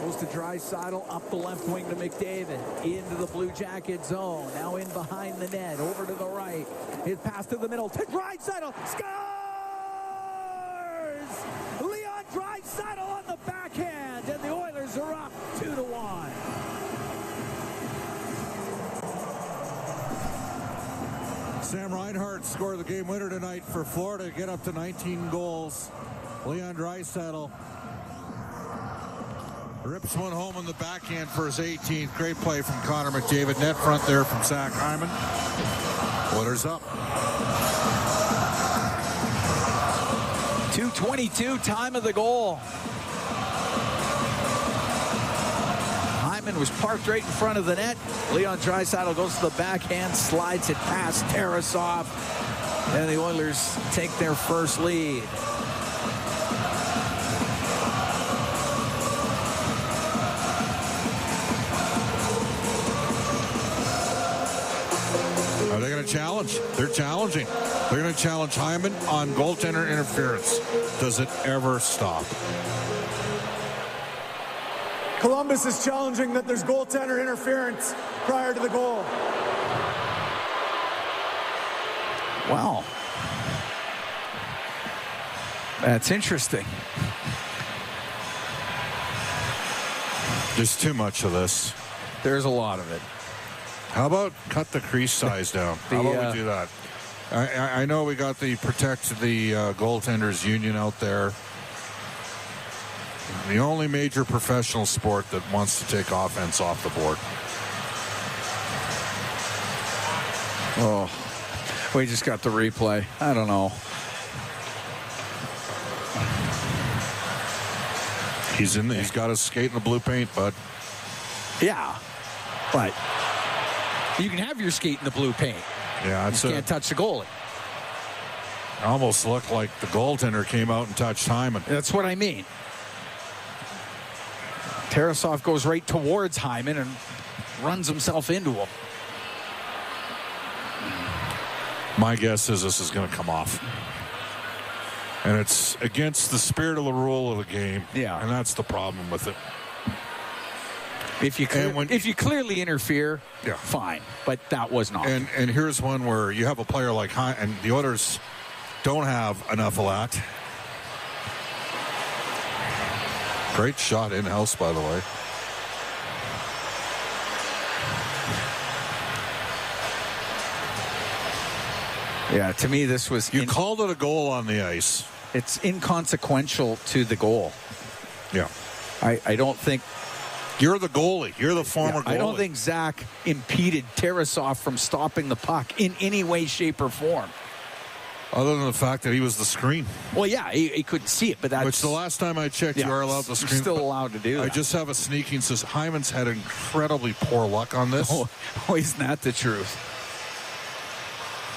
Goes to Draisaitl, up the left wing to McDavid. Into the Blue Jacket zone. Now in behind the net. Over to the right. His pass to the middle to Draisaitl. Scores! Leon Draisaitl on the backhand. And the Oilers are up 2-1. Sam Reinhart scored the game winner tonight for Florida to get up to 19 goals. Leon Draisaitl rips one home on the backhand for his 18th. Great play from Connor McDavid. Net front there from Zach Hyman. Oilers up. 2:22, time of the goal. Hyman was parked right in front of the net. Leon Draisaitl goes to the backhand, slides it past Tarasov, and the Oilers take their first lead. Are they going to challenge? They're challenging. They're going to challenge Hyman on goaltender interference. Does it ever stop? Columbus is challenging that there's goaltender interference prior to the goal. Wow. That's interesting. There's too much of this. There's a lot of it. How about cut the crease size down? How about we do that? I know we got the protect the goaltenders union out there. The only major professional sport that wants to take offense off the board. Oh, we just got the replay. I don't know. He's got his skate in the blue paint, bud. Yeah, but you can have your skate in the blue paint. Yeah, you can't touch the goalie. Almost looked like the goaltender came out and touched Hyman. That's what I mean. Tarasov goes right towards Hyman and runs himself into him. My guess is this is going to come off. And it's against the spirit of the rule of the game. Yeah. And that's the problem with it. If you clearly interfere, yeah, fine. But that was not. And here's one where you have a player like Hyman, and the Oilers don't have enough of that. Great shot in-house, by the way. Yeah, to me, this was... You called it a goal on the ice. It's inconsequential to the goal. Yeah. I don't think... You're the goalie. You're the former goalie. I don't think Zach impeded Tarasov from stopping the puck in any way, shape, or form. Other than the fact that he was the screen. Well, yeah, he couldn't see it, but that's... Which the last time I checked, you are allowed to screen. Still allowed to do that. I just have a sneaking says Hyman's had incredibly poor luck on this. Oh, isn't that the truth?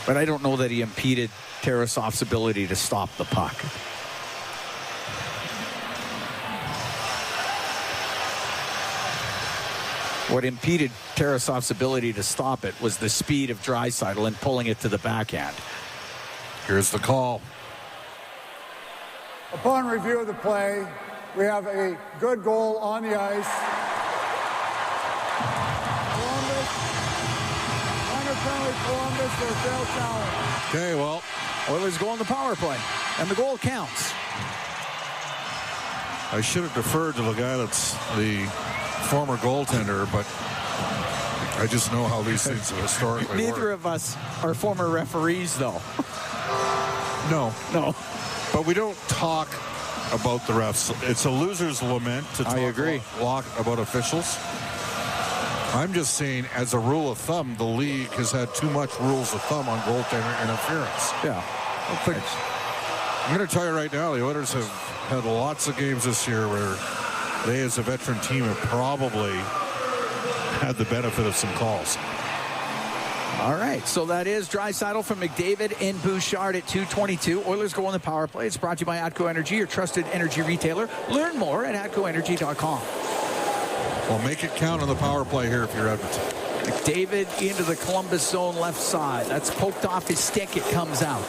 But I don't know that he impeded Tarasov's ability to stop the puck. What impeded Tarasov's ability to stop it was the speed of Draisaitl and pulling it to the backhand. Here's the call. Upon review of the play, we have a good goal on the ice. Columbus, penalty, Columbus, for a failed challenge. Okay, well, Oilers go on the power play, and the goal counts. I should have deferred to the guy that's the former goaltender, but I just know how these things historically Neither work. of us are former referees, though. No. No. But we don't talk about the refs. It's a loser's lament to talk about officials. I'm just saying, as a rule of thumb, the league has had too much rules of thumb on goaltender interference. Yeah. I'm going to tell you right now, the Oilers have had lots of games this year where they, as a veteran team, have probably had the benefit of some calls. All right, so that is Draisaitl from McDavid and Bouchard at 2:22. Oilers go on the power play. It's brought to you by Atco Energy, your trusted energy retailer. Learn more at atcoenergy.com. Well, make it count on the power play here if you're Edmonton. McDavid into the Columbus zone left side. That's poked off his stick. It comes out.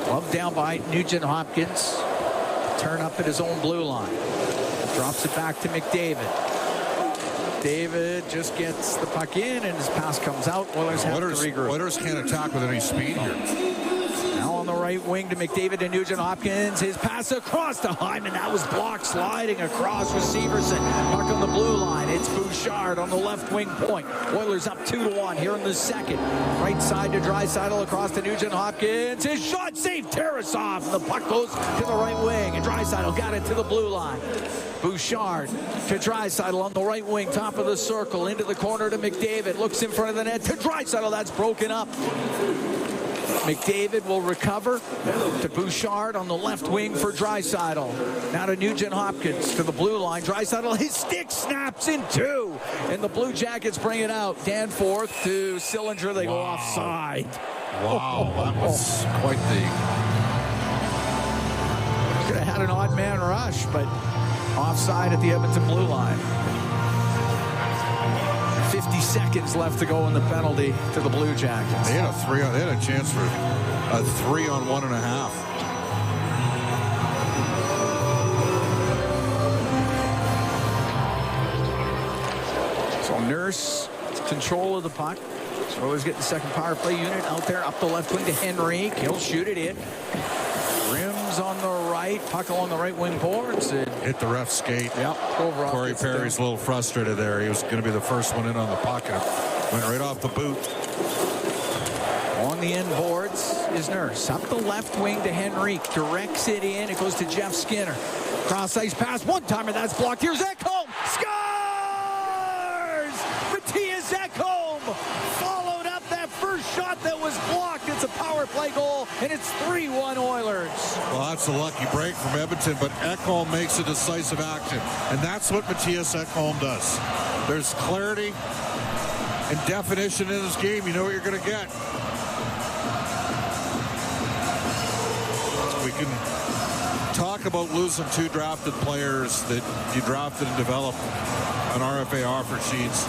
Glove down by Nugent Hopkins. Turn up at his own blue line. Drops it back to McDavid. David just gets the puck in, and his pass comes out. Oilers have to regroup. Oilers can't attack with any speed here. Now on the right wing to McDavid and Nugent Hopkins. His pass across to Hyman. That was blocked, sliding across with Severson. Puck on the blue line. It's Bouchard on the left wing point. Oilers up 2-1 here in the second. Right side to Draisaitl, across to Nugent Hopkins. His shot saved Tarasov. The puck goes to the right wing, and Draisaitl got it to the blue line. Bouchard to Draisaitl on the right wing, top of the circle, into the corner to McDavid. Looks in front of the net to Draisaitl. That's broken up. McDavid will recover to Bouchard on the left wing for Draisaitl. Now to Nugent Hopkins to the blue line. Draisaitl, his stick snaps in two, and the Blue Jackets bring it out. Danforth to Sillinger. They go offside. Wow, that was quite the... Could have had an odd man rush, but offside at the Edmonton blue line. 50 seconds left to go in the penalty to the Blue Jackets. They had a chance for a 3-on-1.5. So Nurse control of the puck. So Oilers get the second power play unit out there up the left wing to Henrique. He'll shoot it in. Rims on the right, puck along the right wing boards. Hit the ref skate. Yep. Corey Perry's a little frustrated there. He was going to be the first one in on the puck, and went right off the boot. On the end boards is Nurse. Up the left wing to Henrique. Directs it in. It goes to Jeff Skinner. Cross ice pass. One timer. That's blocked. Here's Ekholm. Scores! Matthias Ekholm followed up that first shot that was blocked. It's a power play goal, and it's 3-1 Oilers. Well, that's a lucky break from Edmonton, but Ekholm makes a decisive action, and that's what Matthias Ekholm does. There's clarity and definition in this game. You know what you're going to get. We can talk about losing two drafted players that you drafted and developed on RFA offer sheets.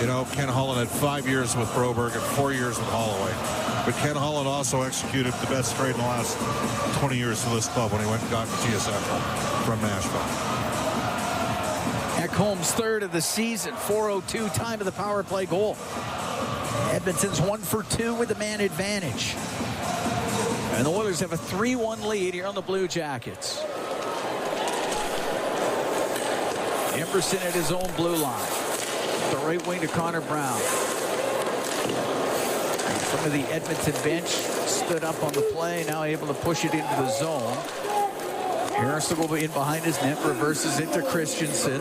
You know, Ken Holland had 5 years with Broberg and 4 years with Holloway. But Ken Holland also executed the best trade in the last 20 years for this club when he went and got Matthias Ekholm from Nashville. Ekholm's third of the season, 4:02 time of the power play goal. Edmonton's 1 for 2 with the man advantage. And the Oilers have a 3-1 lead here on the Blue Jackets. Emerson at his own blue line. The right wing to Connor Brown. Some of the Edmonton bench stood up on the play, now able to push it into the zone. Harris will go in behind his net, reverses it to Christensen.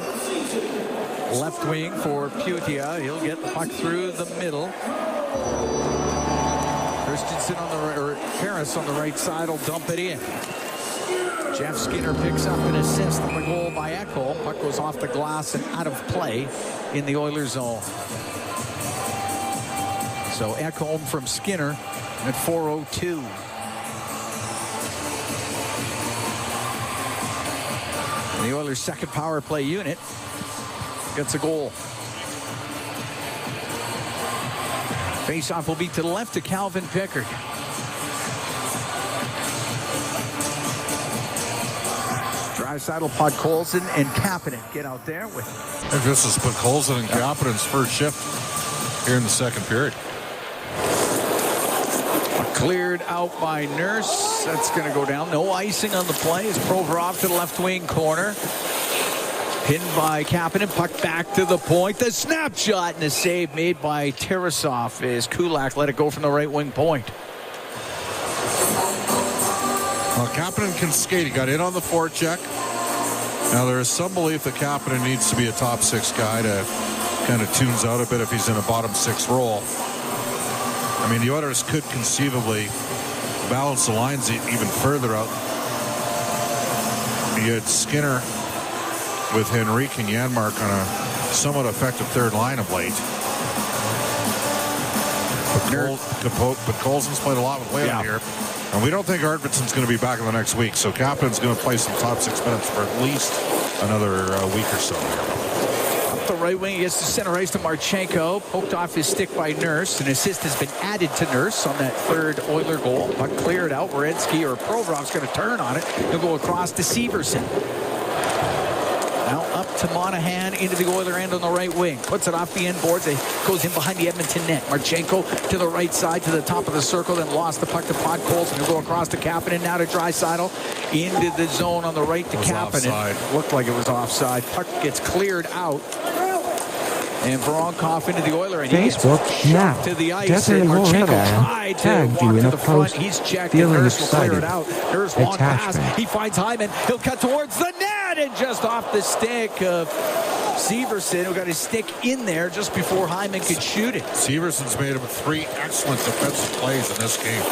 Left wing for Putia. He'll get the puck through the middle. Christensen on the right, or Harris on the right side will dump it in. Jeff Skinner picks up an assist on the goal by Ekholm. Puck goes off the glass and out of play in the Oilers zone. So Ekholm from Skinner at 4:02. The Oilers' second power play unit gets a goal. Faceoff will be to the left to Calvin Pickard. Draisaitl, Podkolzin, and Kapanen get out there with. And this is Podkolzin and Kapanen's first shift here in the second period. Cleared out by Nurse. That's going to go down. No icing on the play. It's Provorov to the left wing corner. Pinned by Kapanen. Puck back to the point. The snapshot and the save made by Tarasov as Kulak let it go from the right wing point. Well, Kapanen can skate. He got in on the forecheck. Now, there is some belief that Kapanen needs to be a top 6 guy to kind of tunes out a bit if he's in a bottom 6 role. I mean, the Oilers could conceivably balance the lines even further out. You had Skinner with Henrique and Janmark on a somewhat effective third line of late. But Colson's played a lot with Whalen here. And we don't think Arvidsson's going to be back in the next week. So Kapanen's going to play some top 6 minutes for at least another week or so here. Up the right wing, he gets to center ice to Marchenko. Poked off his stick by Nurse. An assist has been added to Nurse on that third Oiler goal. Puck cleared out. Werenski or Provorov's going to turn on it. He'll go across to Severson. Now up to Monahan into the Oiler end on the right wing. Puts it off the end boards. It goes in behind the Edmonton net. Marchenko to the right side to the top of the circle. Then lost the puck to Podkolzin. He'll go across to Kapanen. Now to Draisaitl. Into the zone on the right to Kapanen. Offside. Looked like it was offside. Puck gets cleared out. And Voronkov into the Oiler. And Facebook now. To the ice. And Marchenko tried to walk to the front. He's checked. And Nurse will clear it out. Nurse one pass. He finds Hyman. He'll cut towards the net. And just off the stick of Severson, who got his stick in there just before Hyman could shoot it. Severson's made him 3 excellent defensive plays in this game.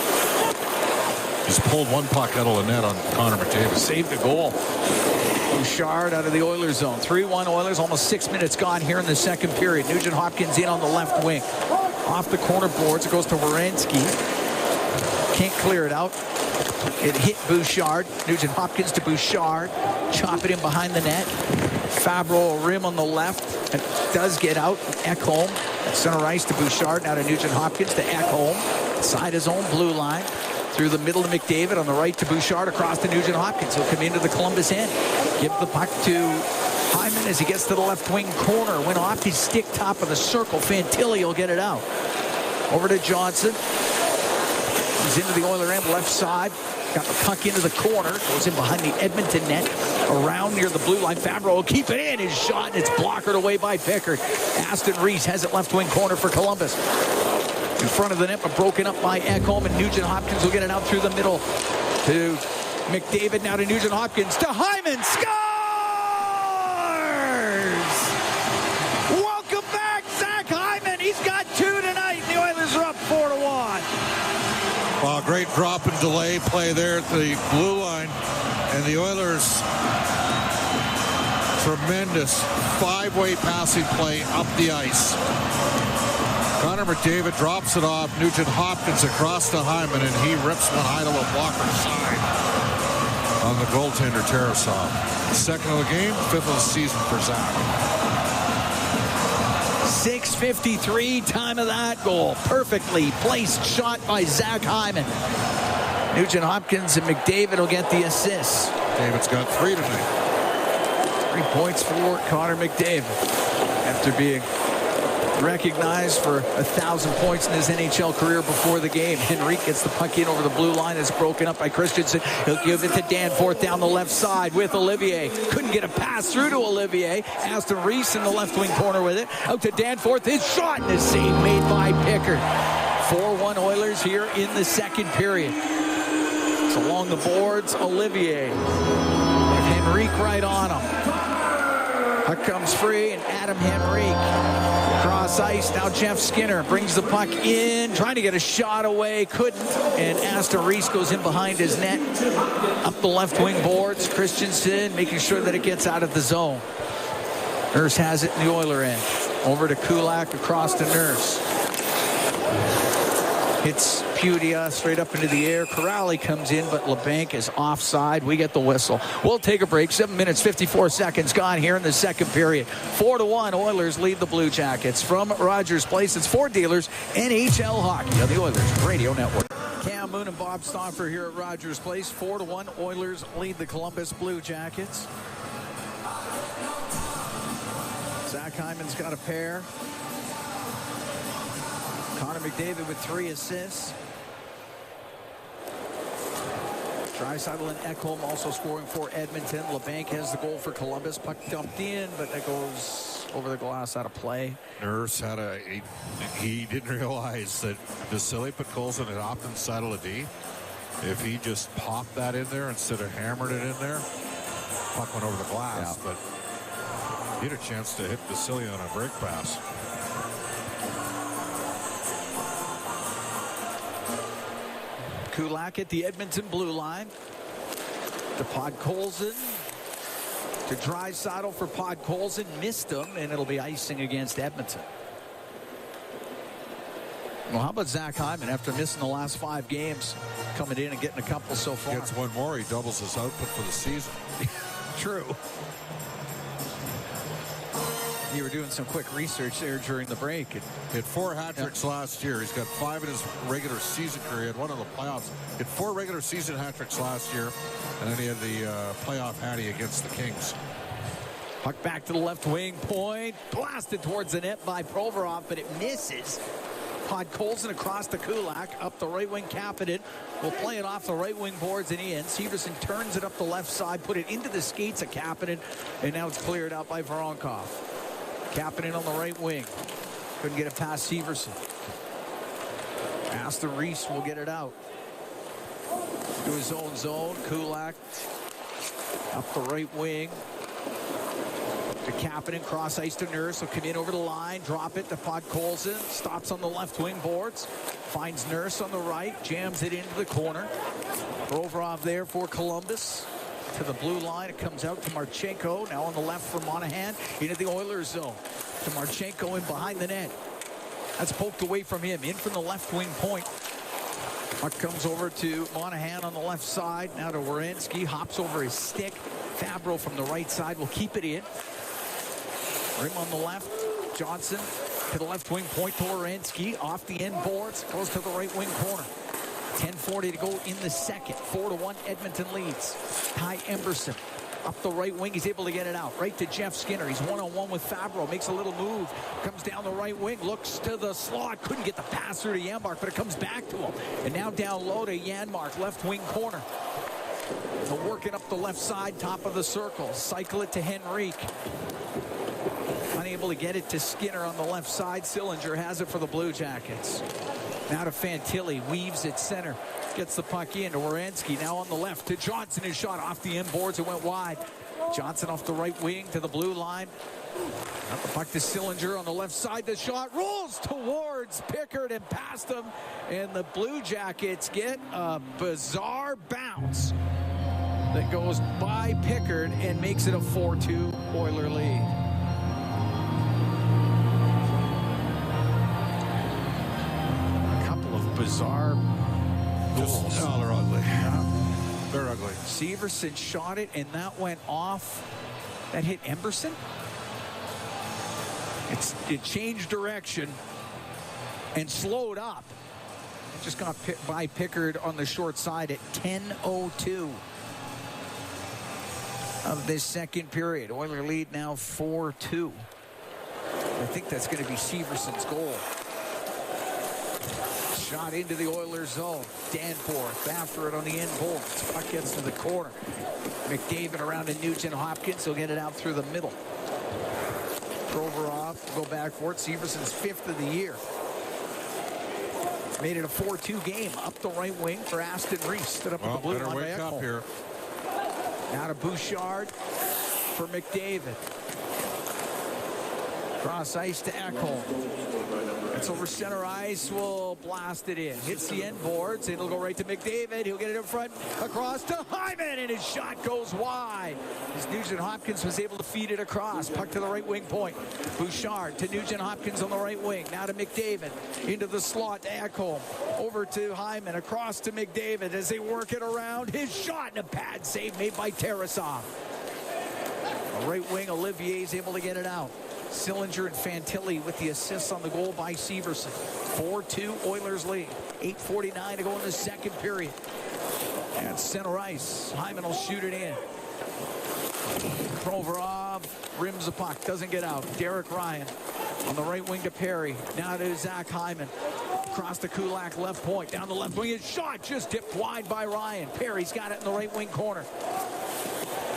He's pulled one puck out of the net on Connor McDavid. Saved the goal. Bouchard out of the Oilers zone. 3-1 Oilers, almost 6 minutes gone here in the second period. Nugent Hopkins in on the left wing. Off the corner boards, it goes to Werenski. Can't clear it out. It hit Bouchard. Nugent Hopkins to Bouchard. Chop it in behind the net. Fabro rim on the left. It does get out. Ekholm. Center ice to Bouchard. Now to Nugent Hopkins to Ekholm. Side his own blue line. Through the middle to McDavid. On the right to Bouchard. Across to Nugent Hopkins. He'll come into the Columbus end. Give the puck to Hyman as he gets to the left wing corner. Went off his stick top of the circle. Fantilli will get it out. Over to Johnson. He's into the Oiler end, left side. Got the puck into the corner. Goes in behind the Edmonton net. Around near the blue line. Fabro will keep it in. His shot, and it's blockered away by Pickard. Aston Reese has it left wing corner for Columbus. In front of the net, but broken up by Ekholm, and Nugent Hopkins will get it out through the middle to McDavid. Now to Nugent Hopkins. To Hyman. Scores! Welcome back, Zach Hyman. He's got 2 tonight. The Oilers are up 4-1. Well, great drop and delay play there at the blue line. And the Oilers, tremendous 5-way passing play up the ice. Connor McDavid drops it off. Nugent Hopkins across to Hyman, and he rips one high to a blocker side on the goaltender Tarasov. 2nd of the game, 5th of the season for Zach. 6:53 time of that goal. Perfectly placed shot by Zach Hyman. Nugent Hopkins and McDavid will get the assists. David's got 3 tonight. 3 points for Connor McDavid after being recognized for 1,000 points in his NHL career before the game. Henrique gets the puck in over the blue line. It's broken up by Christensen. He'll give it to Danforth down the left side with Olivier. Couldn't get a pass through to Olivier. Aston Reese in the left wing corner with it. Out to Danforth. His shot and a save made by Pickard. 4-1 Oilers here in the second period. It's along the boards. Olivier. Henrique right on him. Puck comes free, and Adam Henrique cross ice. Now Jeff Skinner brings the puck in, trying to get a shot away, couldn't. And Aston Reese goes in behind his net. Up the left wing boards. Christensen making sure that it gets out of the zone. Nurse has it in the Oiler end. Over to Kulak, across to Nurse. Hits Pudia straight up into the air. Corrali comes in, but LeBanc is offside. We get the whistle. We'll take a break. 7 minutes, 54 seconds gone here in the second period. 4-1, Oilers lead the Blue Jackets. From Rogers Place, it's Ford Dealers, NHL Hockey on the Oilers Radio Network. Cam Moon and Bob Stauffer here at Rogers Place. 4-1, Oilers lead the Columbus Blue Jackets. Zach Hyman's got a pair. Connor McDavid with 3 assists. Draisaitl and Ekholm also scoring for Edmonton. LeBanc has the goal for Columbus. Puck dumped in, but that goes over the glass, out of play. Nurse had he didn't realize that Vasily Podkolzin had opted inside of the D. If he just popped that in there instead of hammered it in there, puck went over the glass. But he had a chance to hit Vasily on a break pass. Kulak at the Edmonton blue line. To Podkolzin. To Draisaitl for Podkolzin. Missed him, and it'll be icing against Edmonton. Well, how about Zach Hyman after missing the last 5 games, coming in and getting a couple so far? Gets one more, he doubles his output for the season. True. You were doing some quick research there during the break. He had 4 hat tricks last year. He's got 5 in his regular season career. He had 1 in the playoffs. He had 4 regular season hat tricks last year, and then he had the playoff hattie against the Kings. Puck back to the left wing point. Blasted towards the net by Provorov, but it misses. Podkolzin across to Kulak, up the right wing. Kapanen will play it off the right wing boards and in. Severson turns it up the left side, put it into the skates of Kapanen, and now it's cleared out by Voronkov. Kapanen on the right wing. Couldn't get it past Severson. Pass to Reese will get it out. To his own zone. Kulak up the right wing. To Kapanen, cross ice to Nurse. Will come in over the line, drop it to Podkolzin. Stops on the left wing boards. Finds Nurse on the right, jams it into the corner. Provorov there for Columbus. To the blue line, it comes out to Marchenko. Now on the left for Monahan. Into the Oilers zone. To Marchenko in behind the net. That's poked away from him. In from the left wing point. Puck comes over to Monahan on the left side. Now to Werenski. Hops over his stick. Fabro from the right side will keep it in. Rim on the left. Johnson to the left wing point to Werenski. Off the end boards. Goes to the right wing corner. 10:40 to go in the second. 4-1 Edmonton leads. Ty Emberson up the right wing. He's able to get it out. Right to Jeff Skinner. He's one-on-one with Fabro. Makes a little move. Comes down the right wing. Looks to the slot. Couldn't get the pass through to Janmark, but it comes back to him. And now down low to Janmark. Left wing corner. They're working up the left side. Top of the circle. Cycle it to Henrique. Unable to get it to Skinner on the left side. Sillinger has it for the Blue Jackets. Now to Fantilli, weaves at center, gets the puck in to Werenski. Now on the left to Johnson. His shot off the end boards. It went wide. Johnson off the right wing to the blue line. Up the puck to Sillinger on the left side. The shot rolls towards Pickard and past him. And the Blue Jackets get a bizarre bounce that goes by Pickard and makes it a 4-2 Oiler lead. Bizarre goals. No, they're ugly. They're ugly. Severson shot it, and that went off. That hit Emberson. It changed direction and slowed up. It just got by Pickard on the short side at 10:02 of this second period. Oiler lead now 4-2. I think that's going to be Severson's goal. Shot into the Oilers zone. Danforth after it on the end boards. Puck gets to the corner. McDavid around to Nugent Hopkins. He'll get it out through the middle. Provorov will go back for it. Severson's 5th of the year. Made it a 4-2 game. Up the right wing for Aston Reese. Stood up with the blue line by Ekholm. Here. Now to Bouchard for McDavid. Cross ice to Ekholm. It's over center ice. Will blast it in. Hits the end boards. It'll go right to McDavid. He'll get it in front. Across to Hyman. And his shot goes wide. As Nugent Hopkins was able to feed it across. Puck to the right wing point. Bouchard to Nugent Hopkins on the right wing. Now to McDavid. Into the slot to Ekholm. Over to Hyman. Across to McDavid as they work it around. His shot and a pad save made by Tarasov. The right wing, Olivier's able to get it out. Sillinger and Fantilli with the assists on the goal by Severson. 4-2 Oilers lead. 8:49 to go in the second period. And center ice. Hyman will shoot it in. Provorov rims the puck. Doesn't get out. Derek Ryan on the right wing to Perry. Now to Zach Hyman. across to Kulak, left point, down the left wing. His shot just tipped wide by Ryan. Perry's got it in the right wing corner.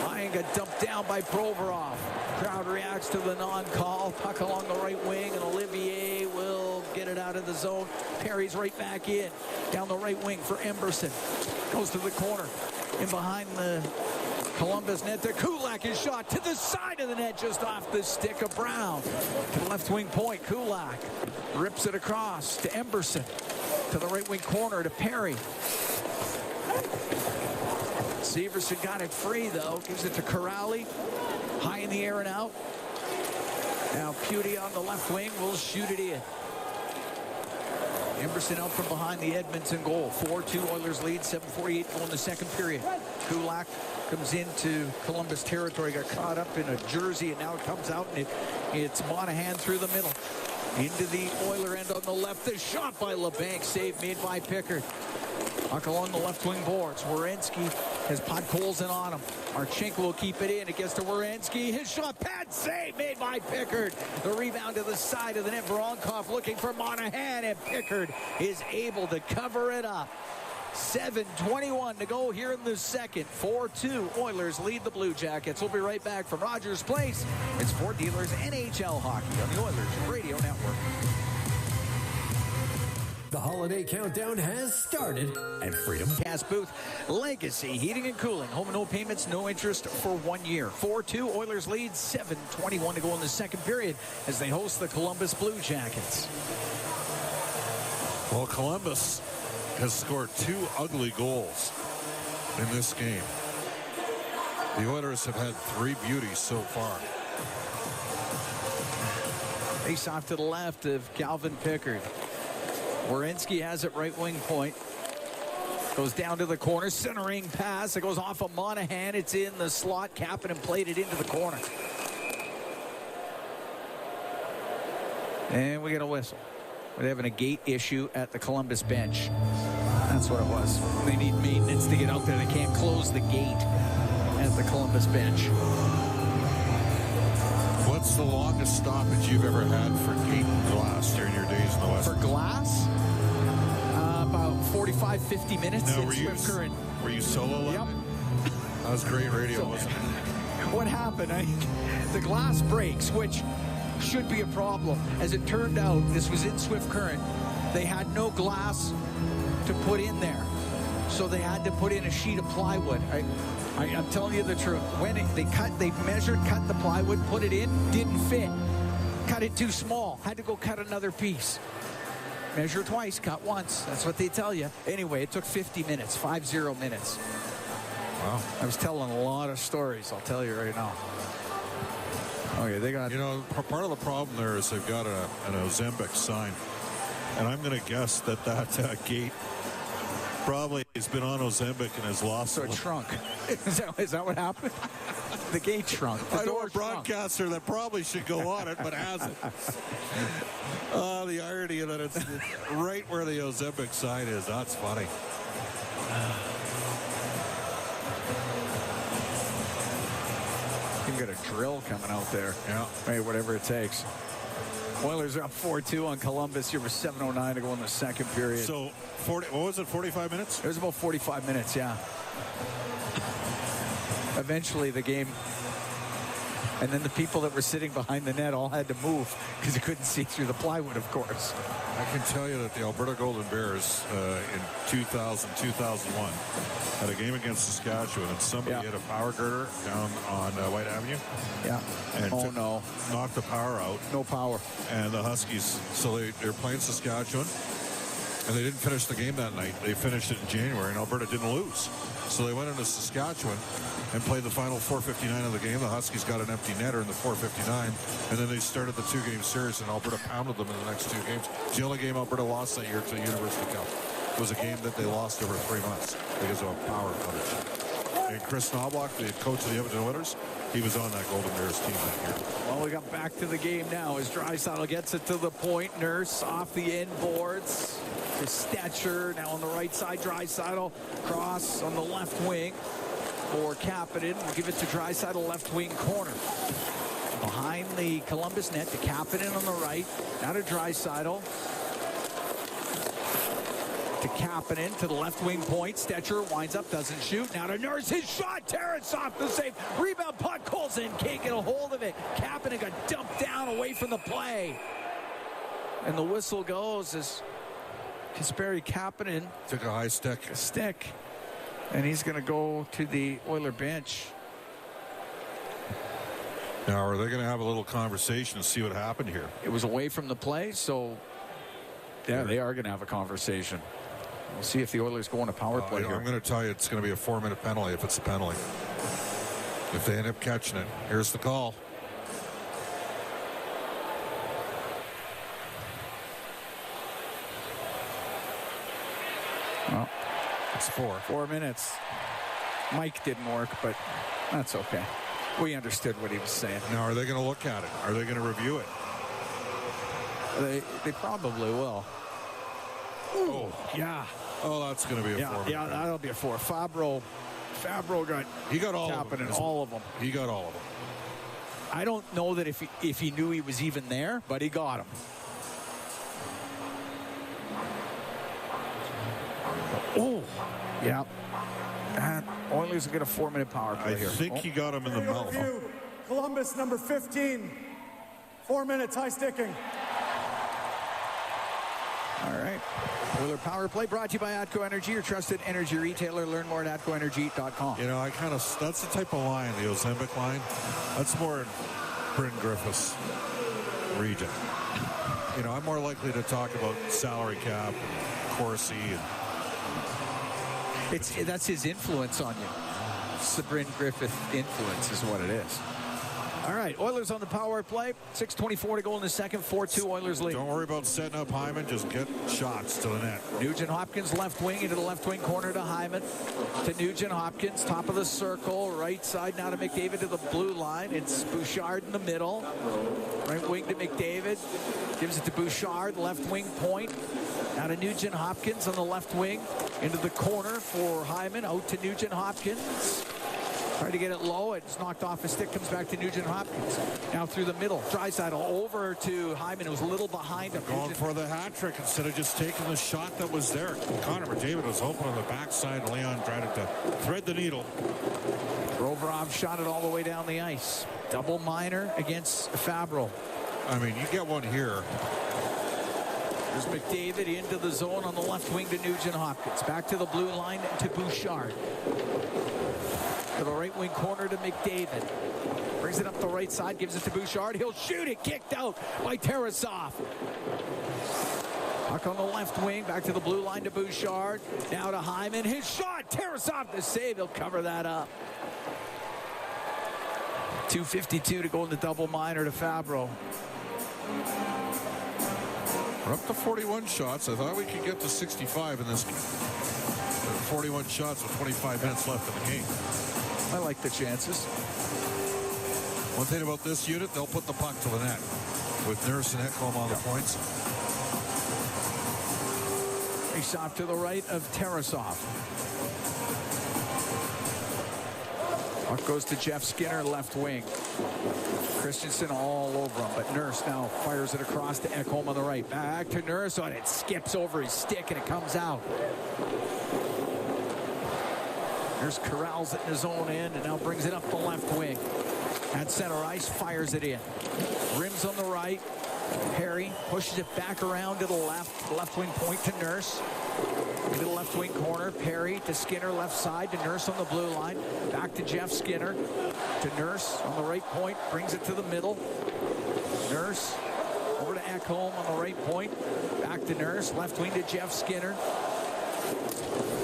Ryan got dumped down by Provorov. Crowd reacts to the non-call. Puck along the right wing, and Olivier will get it out of the zone. Perry's right back in. Down the right wing for Emberson. Goes to the corner. In behind the Columbus net there. Kulak is shot to the side of the net, just off the stick of Brown. To the left wing point, Kulak rips it across to Emberson. To the right wing corner to Perry. Severson got it free, though. Gives it to Corrali. High in the air and out. Now Pudi on the left wing will shoot it in. Emberson out from behind the Edmonton goal. 4-2 Oilers lead. 7:48 to go in the second period. Kulak comes into Columbus territory. Got caught up in a jersey, and now it comes out, and it's Monahan through the middle. Into the Oiler end on the left. The shot by LeBanc. Save made by Pickard. Puck along the left wing boards. Werenski has Podkolzin on him. Marchenko will keep it in. It gets to Werenski. His shot, pad save made by Pickard. The rebound to the side of the net. Voronkov looking for Monahan, and Pickard is able to cover it up. 7:21 to go here in the second. 4-2 Oilers lead the Blue Jackets. We'll be right back from Rogers Place. It's Ford Dealers NHL Hockey on the Oilers Radio Network. The holiday countdown has started at Freedom Gas Booth. Legacy Heating and Cooling. Home and no payments, no interest for 1 year. 4-2 Oilers lead. 7:21 to go in the second period as they host the Columbus Blue Jackets. Well, Columbus has scored 2 ugly goals in this game. The Oilers have had 3 beauties so far. Face off to the left of Calvin Pickard. Werenski has it right wing point. Goes down to the corner. Centering pass. It goes off of Monahan. It's in the slot. Kapanen played it into the corner. And we get a whistle. We're having a gate issue at the Columbus bench. That's what it was. They need maintenance to get out there. They can't close the gate at the Columbus bench. What's the longest stoppage you've ever had for gate glass during your days in the West? For glass? About 45, 50 minutes in Swift Current. Were you solo? Yep. That was great radio, wasn't it? What happened? The glass breaks, which should be a problem. As it turned out, this was in Swift Current. They had no glass to put in there, so they had to put in a sheet of plywood. I'm telling you the truth. When they measured, cut the plywood, put it in, didn't fit. Cut it too small. Had to go cut another piece. Measure twice, cut once. That's what they tell you. Anyway, it took 50 minutes, 50 minutes. Wow. I was telling a lot of stories, I'll tell you right now. Okay, they got... You know, part of the problem there is they've got an Ozembic sign. And I'm going to guess that gate probably has been on Ozembic and has lost it. So it shrunk. Is that what happened? The gate shrunk. I know a broadcaster that probably should go on it, but hasn't. The irony of that, it's right where the Ozembic sign is. That's funny. You've got a drill coming out there. Yeah. Hey, whatever it takes. Oilers are up 4-2 on Columbus here with 7:09 to go in the second period. So, what was it, 45 minutes? It was about 45 minutes, yeah. Eventually, the game... And then the people that were sitting behind the net all had to move because they couldn't see through the plywood, of course. I can tell you that the Alberta Golden Bears in 2000-2001 had a game against Saskatchewan, and somebody hit a power girder down on White Avenue. Yeah. And knocked the power out. No power. And the Huskies, so they're playing Saskatchewan, and they didn't finish the game that night. They finished it in January, and Alberta didn't lose. So they went into Saskatchewan and played the final 4:59 of the game. The Huskies got an empty netter in the 4:59, and then they started the 2-game series, and Alberta pounded them in the next 2 games. It's the only game Alberta lost that year to the University Cup. It was a game that they lost over 3 months because of a power outage. And Chris Knobloch, the coach of the Edmonton Oilers, he was on that Golden Bears team that year. Well, we got back to the game now as Draisaitl gets it to the point. Nurse off the end boards. To Stetcher now on the right side. Draisaitl cross on the left wing for Kapanen. We'll give it to Draisaitl left wing corner. Behind the Columbus net to Kapanen on the right. Now to Draisaitl. To Kapanen, to the left wing point. Stetcher winds up, doesn't shoot. Now to Nurse, his shot. Tarasov the save. Rebound puck. Colson can't get a hold of it. Kapanen got dumped down away from the play. And the whistle goes as Kasperi Kapanen took a high stick. And he's going to go to the Oiler bench. Now, are they going to have a little conversation and see what happened here? It was away from the play, so yeah, they are going to have a conversation. We'll see if the Oilers go on a power play here. I'm going to tell you it's going to be a 4-minute penalty if it's a penalty. If they end up catching it, here's the call. Well, it's 4 minutes. Mike didn't work, but that's okay. We understood what he was saying. Now, are they going to look at it? Are they going to review it? They probably will. Oh, yeah. Oh, that's going to be a 4. Yeah, that'll be a 4. Fabro got. He got all of them. All of them. He got all of them. I don't know that if he knew he was even there, but he got him. Oh, yeah. And Oilers will get a 4-minute power play here. I think he got him in the mouth. Columbus, number 15. 4 minutes, high sticking. All right. Oiler power play brought to you by Atco Energy, your trusted energy retailer. Learn more at atcoenergy.com. You know, that's the type of line, the Ozempic line. That's more in Bryn Griffith's region. You know, I'm more likely to talk about salary cap, Corsi, and that's his influence on you. It's the Bryn Griffith influence is what it is. All right, Oilers on the power play. 6:24 to go in the second. 4-2 Oilers lead. Don't worry about setting up Hyman. Just get shots to the net. Nugent Hopkins left wing into the left wing corner to Hyman. To Nugent Hopkins, top of the circle. Right side now to McDavid to the blue line. It's Bouchard in the middle. Right wing to McDavid. Gives it to Bouchard, left wing point. Now to Nugent Hopkins on the left wing. Into the corner for Hyman. Out to Nugent Hopkins. Tried to get it low. It's knocked off his stick. Comes back to Nugent Hopkins. Now through the middle. Draisaitl over to Hyman. It was a little behind him. Going for the hat trick instead of just taking the shot that was there. Connor McDavid was open on the backside. Leon tried to thread the needle. Provorov shot it all the way down the ice. Double minor against Fabro. I mean, you get one here. There's McDavid into the zone on the left wing to Nugent Hopkins. Back to the blue line to Bouchard. To the right wing corner to McDavid. Brings it up the right side, gives it to Bouchard. He'll shoot it, kicked out by Tarasov. Puck on the left wing, back to the blue line to Bouchard. Now to Hyman, his shot, Tarasov the save, he'll cover that up. 2:52 to go in the double minor to Fabro. We're up to 41 shots. I thought we could get to 65 in this game. 41 shots with 25 minutes left in the game. I like the chances. One thing about this unit, they'll put the puck to the net with Nurse and Ekholm on the points. Face off to the right of Tarasov. Puck goes to Jeff Skinner, left wing. Christensen all over him, but Nurse now fires it across to Ekholm on the right. Back to Nurse on it. Skips over his stick and it comes out. Nurse corrals it in his own end and now brings it up the left wing. At center ice, fires it in. Rims on the right. Perry pushes it back around to the left wing point to Nurse. Into the left wing corner, Perry to Skinner, left side to Nurse on the blue line. Back to Jeff Skinner. To Nurse on the right point, brings it to the middle. Nurse over to Ekholm on the right point. Back to Nurse, left wing to Jeff Skinner.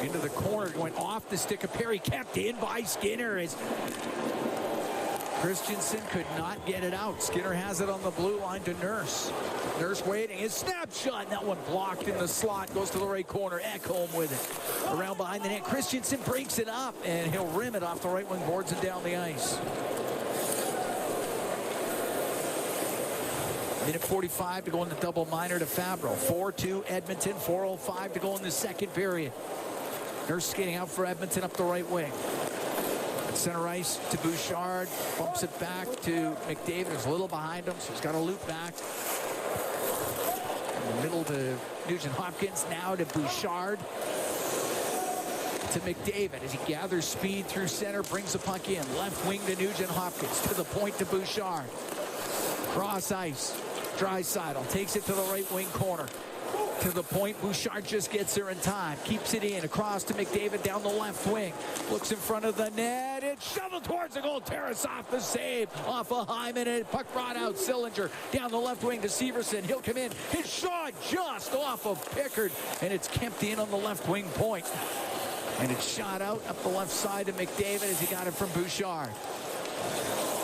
Into the corner, going off the stick of Perry, kept in by Skinner as Christensen could not get it out. Skinner has it on the blue line to Nurse. Nurse waiting, his snapshot, and that one blocked in the slot, goes to the right corner. Ekholm with it. Around behind the net, Christensen breaks it up, and he'll rim it off the right wing boards and down the ice. Minute 45 to go in the double minor to Fabro. 4-2 Edmonton, 4:05 to go in the second period. Nurse skating out for Edmonton up the right wing. At center ice to Bouchard. Bumps it back to McDavid. There's a little behind him, so he's got to loop back. Middle to Nugent-Hopkins, now to Bouchard. To McDavid as he gathers speed through center, brings the puck in. Left wing to Nugent-Hopkins, to the point to Bouchard. Cross ice, Draisaitl takes it to the right wing corner. To the point, Bouchard just gets there in time. Keeps it in, across to McDavid down the left wing. Looks in front of the net, it's shoveled towards the goal. Tarasov the save off of Hyman, and puck brought out. Sillinger down the left wing to Severson. He'll come in. His shot just off of Pickard, and it's kept in on the left wing point. And it's shot out up the left side to McDavid as he got it from Bouchard.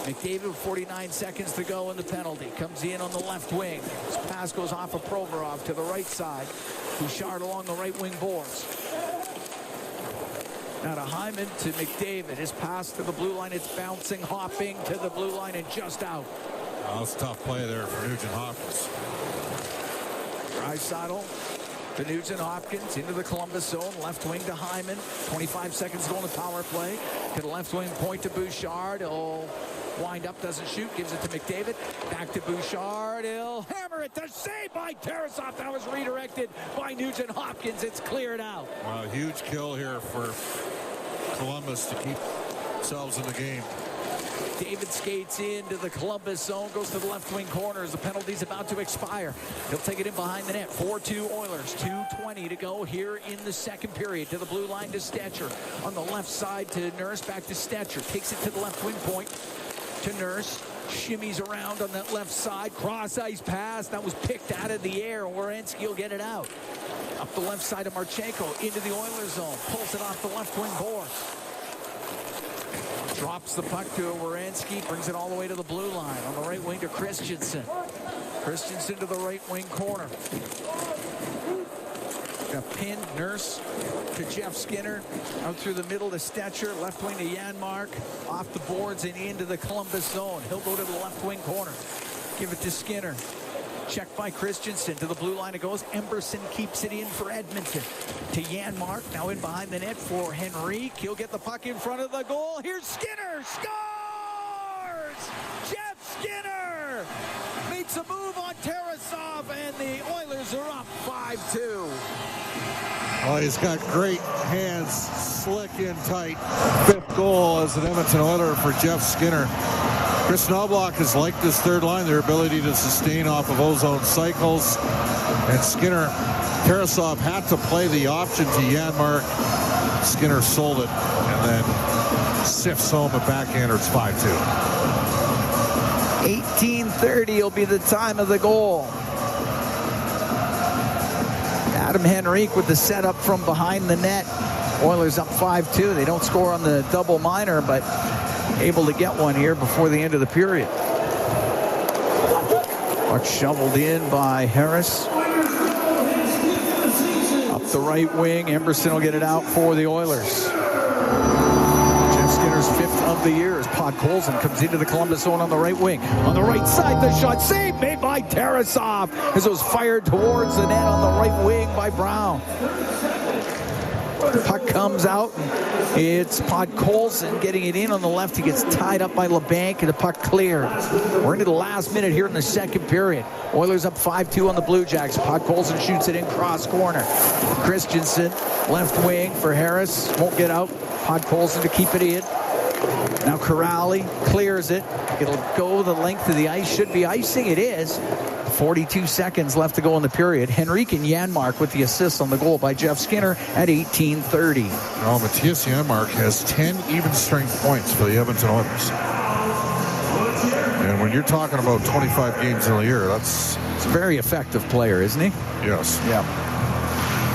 McDavid with 49 seconds to go in the penalty. Comes in on the left wing. His pass goes off of Provorov to the right side. Bouchard along the right wing boards. Now to Hyman to McDavid. His pass to the blue line. It's bouncing, hopping to the blue line and just out. Oh, that's a tough play there for Nugent-Hopkins. Draisaitl to Nugent-Hopkins into the Columbus zone. Left wing to Hyman. 25 seconds to go on the power play. To the left wing point to Bouchard. Oh, wind up, doesn't shoot. Gives it to McDavid. Back to Bouchard. He'll hammer it. The save by Tarasov. That was redirected by Nugent-Hopkins. It's cleared out. Wow, huge kill here for Columbus to keep themselves in the game. David skates into the Columbus zone, goes to the left wing corner as the penalty's about to expire. He'll take it in behind the net. 4-2 Oilers. 2:20 to go here in the second period. To the blue line to Stetcher. On the left side to Nurse, back to Stetcher. Takes it to the left wing point to Nurse. Shimmies around on that left side. Cross ice pass. That was picked out of the air. Werenski will get it out. Up the left side of Marchenko into the Oilers zone. Pulls it off the left wing board. Drops the puck to Werenski, brings it all the way to the blue line. On the right wing to Christensen. Christensen to the right wing corner. Got pinned, Nurse to Jeff Skinner. Out through the middle to Stetcher. Left wing to Janmark. Off the boards and into the Columbus zone. He'll go to the left wing corner. Give it to Skinner. Checked by Christensen. To the blue line it goes. Emberson keeps it in for Edmonton. To Janmark. Now in behind the net for Henrique. He'll get the puck in front of the goal. Here's Skinner. Scores! Jeff Skinner makes a move on Tarasov, and the Oilers are up 5-2. Well, he's got great hands, slick and tight. Fifth goal as an Edmonton Oiler for Jeff Skinner. Chris Knobloch has liked this third line, their ability to sustain off of ozone cycles. And Skinner, Tarasov had to play the option to Janmark. Skinner sold it and then sifts home a backhander. It's 5-2. 18:30 will be the time of the goal. Adam Henrique with the setup from behind the net. Oilers up 5-2. They don't score on the double minor, but able to get one here before the end of the period. Puck shoveled in by Harris. Up the right wing, Emberson will get it out for the Oilers. Jeff Skinner's fifth of the year as Podkolzin comes into the Columbus zone on the right wing. On the right side, the shot saved made by Tarasov as it was fired towards the net on the right wing by Brown. Puck comes out, and it's Podkolzin getting it in on the left. He gets tied up by LeBanc, and the puck cleared. We're into the last minute here in the second period. Oilers up 5-2 on the Blue Jackets. Podkolzin shoots it in cross corner. Christensen, left wing for Harris. Won't get out. Podkolzin to keep it in. Now Corrali clears it. It'll go the length of the ice. Should be icing. It is. 42 seconds left to go in the period. Henrique and Janmark with the assist on the goal by Jeff Skinner at 18:30. Well, Matthias Janmark has 10 even strength points for the Edmonton Oilers. And when you're talking about 25 games in a year, that's... He's a very effective player, isn't he? Yes. Yeah.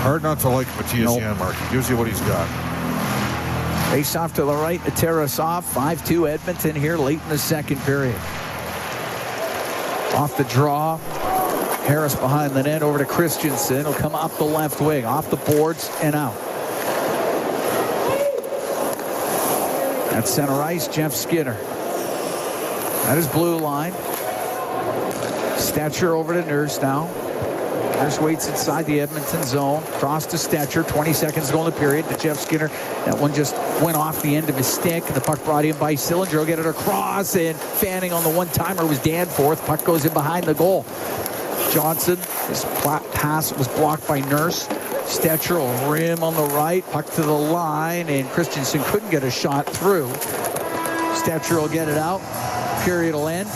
Hard not to like Matthias Janmark. He gives you what he's got. Face off to the right to Tarasov. 5-2 Edmonton here late in the second period. Off the draw, Harris behind the net over to Christensen. He'll come up the left wing, off the boards and out. At center ice, Jeff Skinner. That is blue line. Stetcher over to Nurse now. Nurse waits inside the Edmonton zone. Cross to Stetcher. 20 seconds to go in the period to Jeff Skinner. That one just went off the end of his stick. The puck brought in by Sillinger. Will get it across, and fanning on the one-timer was Danforth. Puck goes in behind the goal. Johnson, his pass was blocked by Nurse. Stetcher will rim on the right, puck to the line, and Christensen couldn't get a shot through. Stetcher will get it out. Period will end.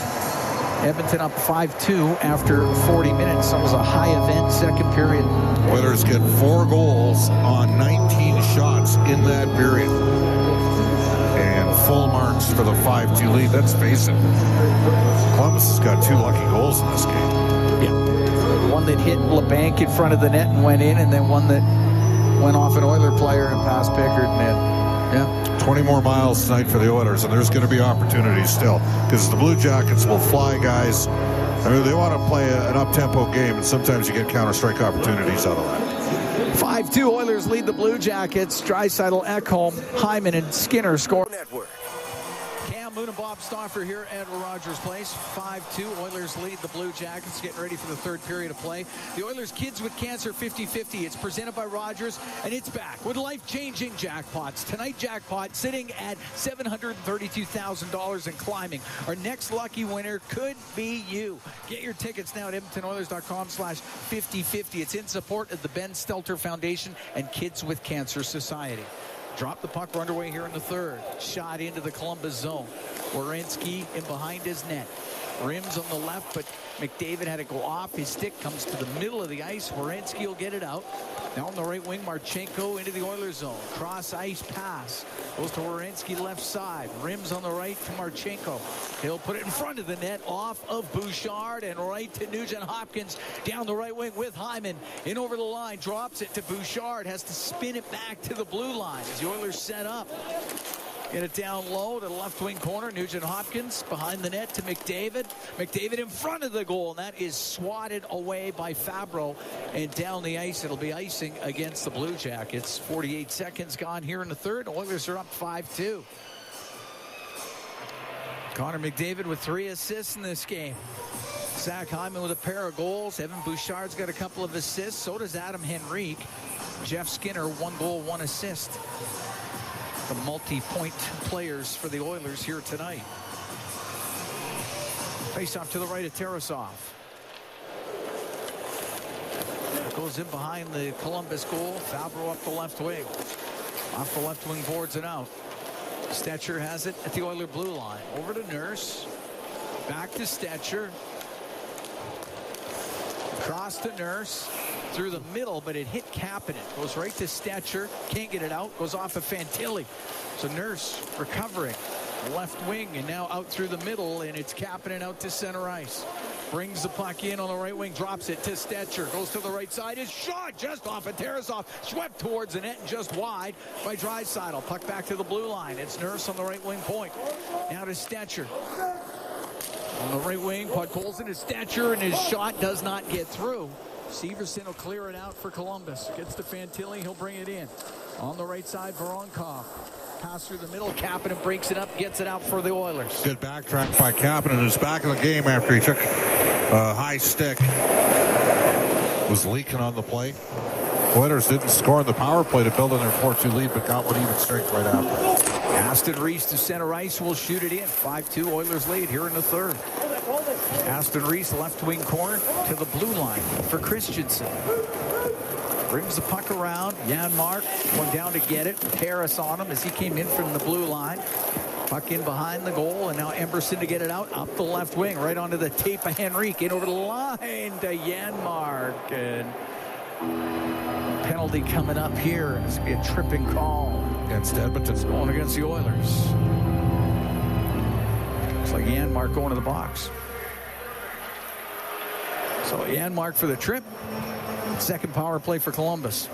Edmonton up 5-2 after 40 minutes. That was a high event second period. Oilers get 4 goals on 19 shots in that period. And full marks for the 5-2 lead. Let's face it, Columbus has got 2 lucky goals in this game. Yeah. One that hit LeBanc in front of the net and went in, and then one that went off an Oiler player and past Pickard and in. Yeah. 20 more miles tonight for the Oilers, and there's going to be opportunities still, because the Blue Jackets will fly guys. I mean, they want to play an up-tempo game, and sometimes you get counter-strike opportunities out of that. 5-2 Oilers lead the Blue Jackets. Draisaitl, Ekholm, Hyman, and Skinner score. Network. Cam Moon and Bob Stauffer here at Rogers Place. 5-2 Oilers lead the Blue Jackets, getting ready for the third period of play. The Oilers Kids with Cancer 50-50. It's presented by Rogers, and it's back with life-changing jackpots. Tonight, jackpot sitting at $732,000 and climbing. Our next lucky winner could be you. Get your tickets now at EdmontonOilers.com/5050. It's in support of the Ben Stelter Foundation and Kids with Cancer Society. Drop the puck. We're underway here in the third. Shot into the Columbus zone. Werenski in behind his net. Rims on the left, but McDavid had to go off. His stick comes to the middle of the ice. Werenski will get it out. Now on the right wing, Marchenko into the Oilers zone. Cross ice pass. Goes to Werenski left side. Rims on the right to Marchenko. He'll put it in front of the net, off of Bouchard, and right to Nugent Hopkins down the right wing with Hyman. In over the line, drops it to Bouchard. Has to spin it back to the blue line as the Oilers set up. Get it down low to the left wing corner. Nugent Hopkins behind the net to McDavid. McDavid in front of the goal, and that is swatted away by Fabro. And down the ice, it'll be icing against the Blue Jackets. 48 seconds gone here in the third. Oilers are up 5-2. Connor McDavid with 3 assists in this game. Zach Hyman with a pair of goals. Evan Bouchard's got a couple of assists. So does Adam Henrique. Jeff Skinner, 1 goal, 1 assist. The multi-point players for the Oilers here tonight. Face off to the right of Tarasov. Goes in behind the Columbus goal. Fabro up the left wing. Off the left wing boards and out. Stetcher has it at the Oiler blue line. Over to Nurse. Back to Stetcher. Cross to Nurse. Through the middle, but it hit Kapanen. Goes right to Stetcher. Can't get it out. Goes off of Fantilli. So Nurse recovering. Left wing, and now out through the middle, and it's Kapanen out to center ice. Brings the puck in on the right wing, drops it to Stetcher. Goes to the right side. His shot just off of Tarasov. Swept towards the net and just wide by Draisaitl. Puck back to the blue line. It's Nurse on the right wing point. Now to Stetcher. On the right wing, puck goes into Stetcher, and his shot does not get through. Severson will clear it out for Columbus. Gets to Fantilli. He'll bring it in. On the right side, Voronkov. Pass through the middle. Kapanen breaks it up. Gets it out for the Oilers. Good backtrack by Kapanen, who's back in the game after he took a high stick. Was leaking on the play. Oilers didn't score on the power play to build on their 4-2 lead, but got one even strength right after. Aston Reese to center ice will shoot it in. 5-2 Oilers lead here in the third. Aston Reese left wing corner to the blue line for Christensen. Brings the puck around. Janmark going down to get it. Harris on him as he came in from the blue line. Puck in behind the goal, and now Emberson to get it out up the left wing, right onto the tape of Henrique. In over the line to Janmark. And penalty coming up here. It's going to be a tripping call. Against Edmonton. It's going against the Oilers. Looks like Janmark going to the box. So Janmark for the trip. Second power play for Columbus.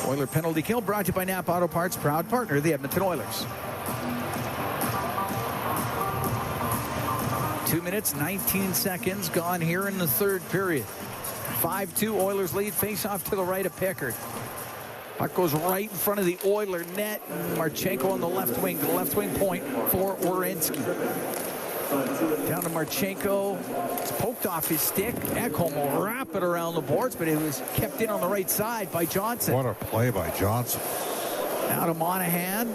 Oiler penalty kill brought to you by Napa Auto Parts, proud partner of the Edmonton Oilers. 2 minutes, 19 seconds gone here in the third period. 5-2 Oilers lead. Face off to the right of Pickard. Puck goes right in front of the Oiler net. Marchenko on the left wing. The left wing point for Werenski. Down to Marchenko. It's poked off his stick. Ekholm will wrap it around the boards, but it was kept in on the right side by Johnson. What a play by Johnson. Now to Monahan.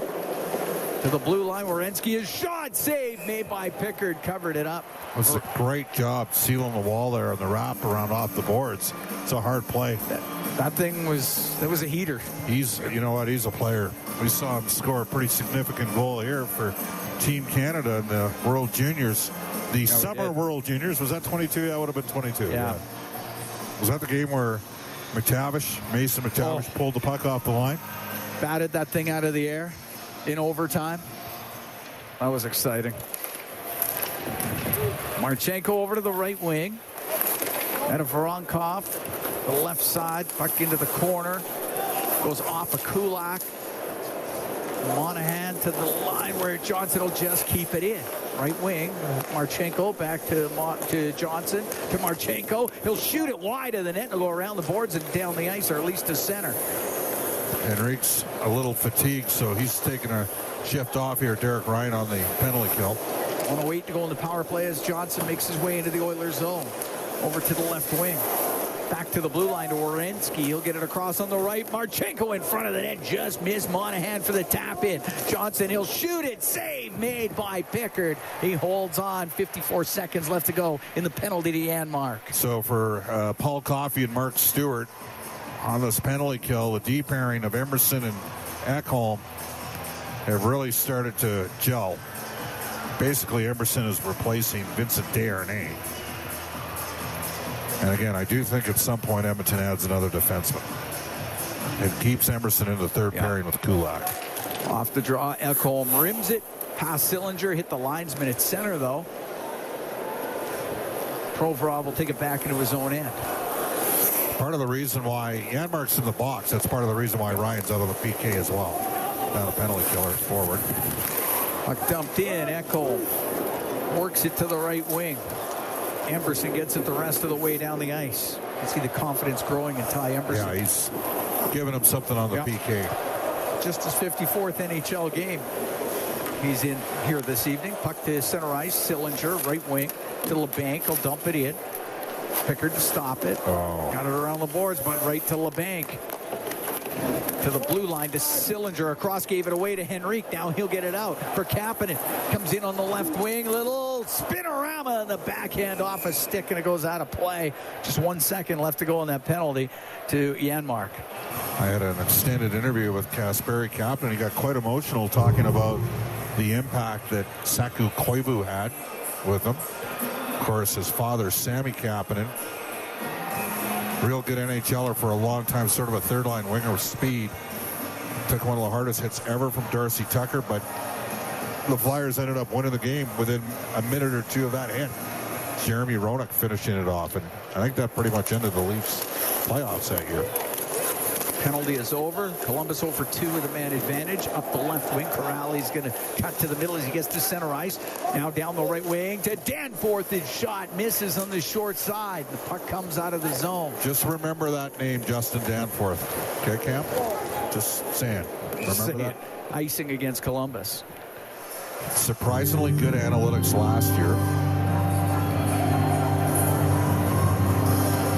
To the blue line, Werenski is shot, save made by Pickard, covered it up. It was a great job sealing the wall there on the wrap around off the boards. It's a hard play. That was a heater. You know what, he's a player. We saw him score a pretty significant goal here for Team Canada in the World Juniors. The Summer World Juniors, was that 22? That would have been 22. Yeah. Was that the game where Mason McTavish pulled the puck off the line? Batted that thing out of the air in overtime. That was exciting. Marchenko over to the right wing. And a Voronkov, the left side, puck into the corner. Goes off a Kulak. Monahan to the line where Johnson will just keep it in. Right wing, Marchenko back to Johnson, to Marchenko. He'll shoot it wide of the net and go around the boards and down the ice, or at least to center. Henrique's a little fatigued, so he's taking a shift off here. Derek Ryan on the penalty kill. 1:08 to go in the power play as Johnson makes his way into the Oilers zone. Over to the left wing. Back to the blue line to Werenski. He'll get it across on the right. Marchenko in front of the net. Just missed Monahan for the tap in. Johnson, he'll shoot it. Save made by Pickard. He holds on. 54 seconds left to go in the penalty to Janmark. So for Paul Coffey and Mark Stewart on this penalty kill, the deep pairing of Emerson and Ekholm have really started to gel. Basically, Emerson is replacing Vincent Desharnais. And again, I do think at some point Edmonton adds another defenseman. It keeps Emerson in the third pairing with Kulak. Off the draw, Ekholm rims it. Past Sillinger, hit the linesman at center, though. Provorov will take it back into his own end. Part of the reason why Janmark's in the box, that's part of the reason why Ryan's out of the PK as well. Now the penalty killer forward. Puck dumped in. Ekholm works it to the right wing. Emerson gets it the rest of the way down the ice. You see the confidence growing in Ty Emerson. Yeah, he's giving him something on the PK. Just his 54th NHL game. He's in here this evening. Puck to center ice. Sillinger, right wing to LeBanc. He'll dump it in. Pickard to stop it. Got it around the boards, but right to LeBanc. To the blue line to Sillinger. Across, gave it away to Henrique. Now he'll get it out for Kapanen. Comes in on the left wing. Little spinorama in the backhand off a stick, and it goes out of play. Just 1 second left to go on that penalty to Janmark. I had an extended interview with Kasperi Kapanen. He got quite emotional talking about the impact that Saku Koivu had with him. Of course, his father, Sammy Kapanen, real good NHLer for a long time, sort of a third-line winger with speed. Took one of the hardest hits ever from Darcy Tucker, but the Flyers ended up winning the game within a minute or two of that hit. Jeremy Roenick finishing it off, and I think that pretty much ended the Leafs' playoffs that year. Penalty is over. Columbus over 2 with a man advantage. Up the left wing. Corrali's going to cut to the middle as he gets to center ice. Now down the right wing to Danforth. His shot misses on the short side. The puck comes out of the zone. Just remember that name, Justin Danforth. Okay, Cam? Just saying. Remember that? Icing against Columbus. Surprisingly good analytics last year.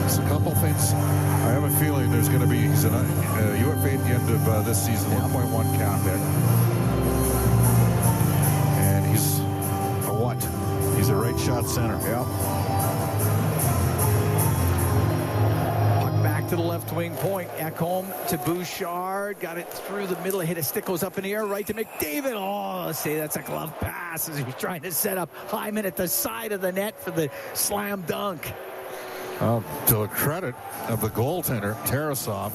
There's a couple things. I have a feeling there's going to be, he's a UFA at the end of this season, 1.1 cap hit. And he's a what? He's a right shot center. Yep. Puck back to the left wing point. Ekholm to Bouchard. Got it through the middle. Hit a stick, goes up in the air. Right to McDavid. Oh, say that's a glove pass as he's trying to set up Hyman at the side of the net for the slam dunk. To the credit of the goaltender, Tarasov,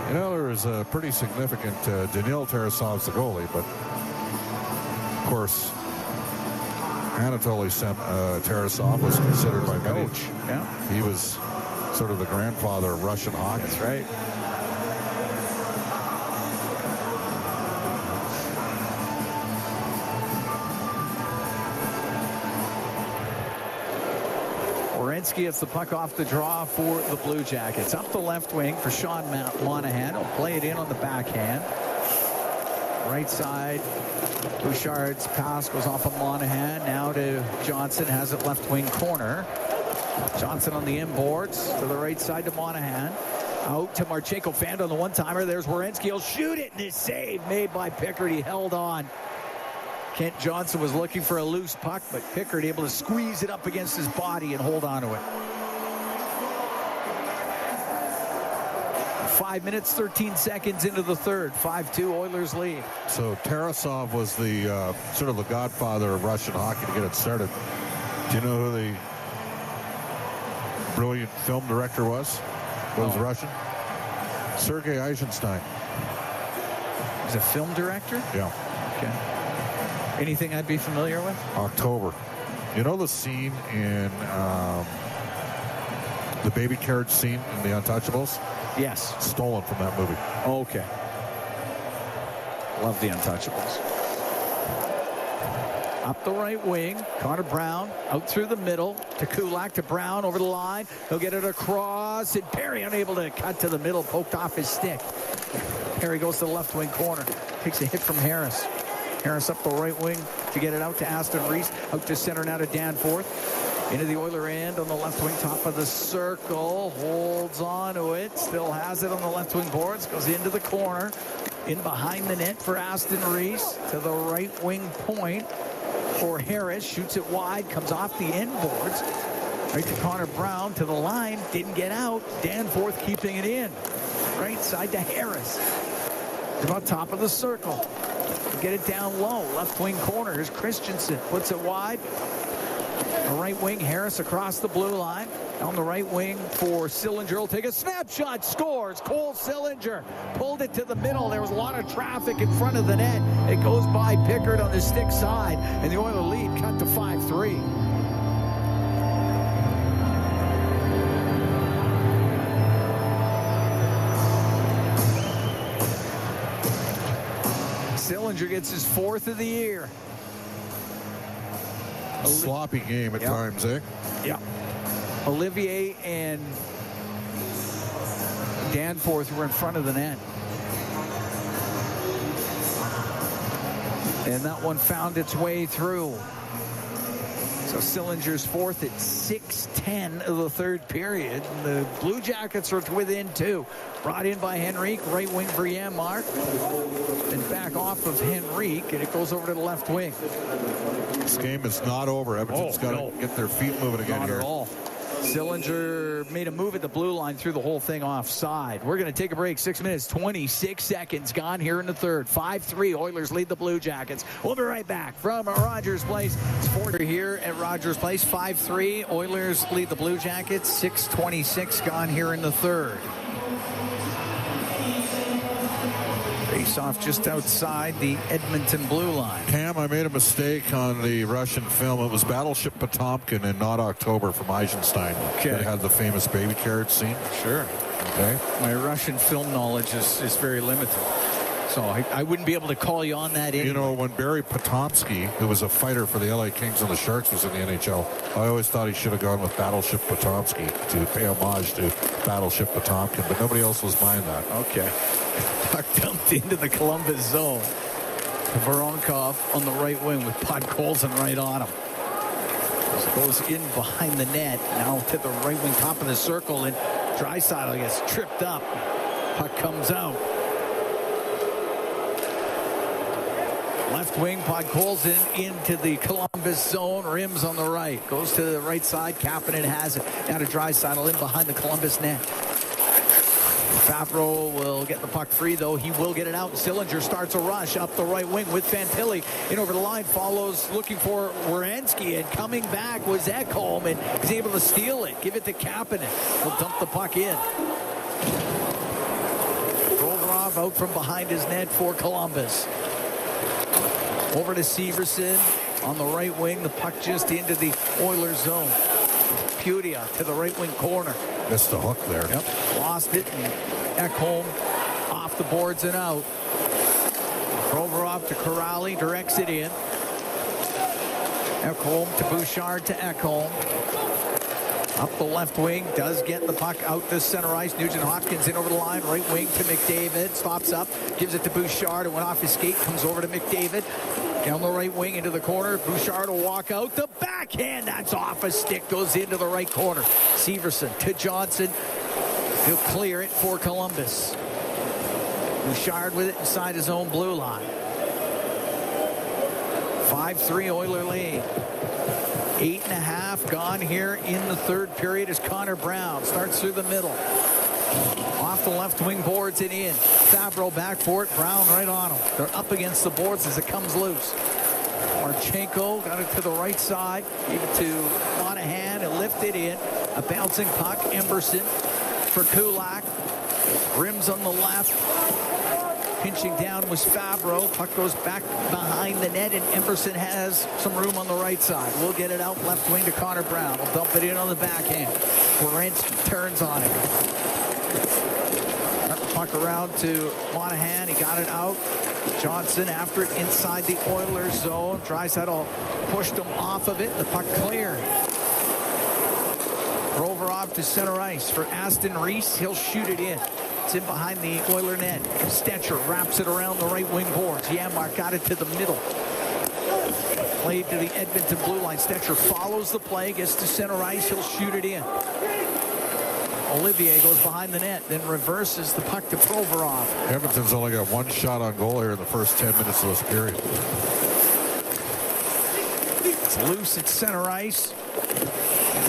you know, there was a pretty significant Daniil Tarasov's the goalie, but of course, Anatoly Tarasov was considered by many. Yeah. He was sort of the grandfather of Russian hockey. That's right. Werenski gets the puck off the draw for the Blue Jackets. Up the left wing for Sean Monahan. He'll play it in on the backhand. Right side. Bouchard's pass goes off of Monahan. Now to Johnson. Has it left wing corner. Johnson on the inboards to the right side to Monahan. Out to Marchenko, fanned on the one-timer. There's Werenski. He'll shoot it, and this save made by Pickard. He held on. Kent Johnson was looking for a loose puck, but Pickard able to squeeze it up against his body and hold on to it. 5 minutes, 13 seconds into the third. 5-2 Oilers lead. So Tarasov was the sort of the godfather of Russian hockey to get it started. Do you know who the brilliant film director was? Was Russian? Sergei Eisenstein. He's a film director? Yeah. Okay. Anything I'd be familiar with? October. You know the scene in the baby carriage scene in The Untouchables? Yes. Stolen from that movie. Okay. Love The Untouchables. Up the right wing, Connor Brown out through the middle to Kulak, to Brown over the line. He'll get it across, and Perry unable to cut to the middle, poked off his stick. Perry goes to the left wing corner, takes a hit from Harris. Harris up the right wing to get it out to Aston Reese, out to center now to Danforth. Into the Oiler end on the left wing, top of the circle, holds on to it, still has it on the left wing boards, goes into the corner, in behind the net for Aston Reese, to the right wing point for Harris, shoots it wide, comes off the end boards, right to Connor Brown, to the line, didn't get out, Danforth keeping it in, right side to Harris, to about top of the circle, get it down low, left wing corner, here's Christensen, puts it wide, the right wing, Harris across the blue line. On the right wing for Sillinger, will take a snapshot, scores. Cole Sillinger pulled it to the middle. There was a lot of traffic in front of the net. It goes by Pickard on the stick side, and the Oiler lead cut to 5-3. Sillinger gets his 4th of the year. A sloppy game at times, eh? Yeah. Olivier and Danforth were in front of the net. And that one found its way through. So Sillinger's 4th at 6:10 of the third period. And the Blue Jackets are within 2. Brought in by Henrique, right wing for Janmark. And back off of Henrique, and it goes over to the left wing. This game is not over. Edmonton's got to get their feet moving again Not here. at all. Sillinger made a move at the blue line, threw the whole thing offside. We're going to take a break. 6 minutes, 26 seconds gone here in the third. 5-3, Oilers lead the Blue Jackets. We'll be right back from Rogers Place. It's here at Rogers Place. 5-3, Oilers lead the Blue Jackets. 6:26 gone here in the third. Face-off just outside the Edmonton blue line. Cam, I made a mistake on the Russian film. It was Battleship Potemkin and not October from Eisenstein. Okay. That had the famous baby carriage scene. Sure. Okay. My Russian film knowledge is very limited. So I wouldn't be able to call you on that anyway. You know, when Barry Potomsky, who was a fighter for the LA Kings and the Sharks, was in the NHL, I always thought he should have gone with Battleship Potomsky to pay homage to Battleship Potemkin, but nobody else was buying that. Okay. Puck dumped into the Columbus zone. Voronkov on the right wing with Podkolzin right on him. This goes in behind the net. Now to the right wing, top of the circle, and Draisaitl gets tripped up. Puck comes out. Left wing, Podkolzin into the Columbus zone. Rims on the right. Goes to the right side. Kapanen has it. Now to Draisaitl in behind the Columbus net. Favreau will get the puck free, though. He will get it out. Sillinger starts a rush up the right wing with Fantilli. In over the line, follows, looking for Werenski, and coming back was Ekholm, and he's able to steal it. Give it to Kapanen. He'll dump the puck in. Provorov out from behind his net for Columbus. Over to Severson on the right wing. The puck just into the Oilers zone. Pudia to the right wing corner. Missed the hook there. Yep. Lost it. And Ekholm off the boards and out. Provorov to Corrali. Directs it in. Ekholm to Bouchard to Ekholm. Up the left wing. Does get the puck out to center ice. Nugent Hopkins in over the line. Right wing to McDavid. Stops up. Gives it to Bouchard. It went off his skate. Comes over to McDavid. Down the right wing into the corner. Bouchard will walk out. The backhand. That's off a stick. Goes into the right corner. Severson to Johnson. He'll clear it for Columbus. Bouchard with it inside his own blue line. 5-3 Oiler lead. 8.5 gone here in the third period as Connor Brown starts through the middle. Off the left wing boards and in. Fabro back for it. Brown right on him. They're up against the boards as it comes loose. Marchenko got it to the right side. Gave it to Monahan and lifted in. A bouncing puck. Emberson for Kulak. Rims on the left. Pinching down was Fabro. Puck goes back behind the net, and Emberson has some room on the right side. We'll get it out left wing to Connor Brown. We'll dump it in on the backhand. Werenski turns on it. Puck around to Monahan. He got it out. Johnson after it inside the Oilers zone. Draisaitl pushed him off of it. The puck cleared. Provorov to center ice for Aston Reese. He'll shoot it in. It's in behind the Oiler net. Stetcher wraps it around the right wing boards. Janmark got it to the middle. Played to the Edmonton blue line. Stetcher follows the play, gets to center ice. He'll shoot it in. Olivier goes behind the net, then reverses the puck to Provorov. Edmonton's only got one shot on goal here in the first 10 minutes of this period. It's loose at center ice.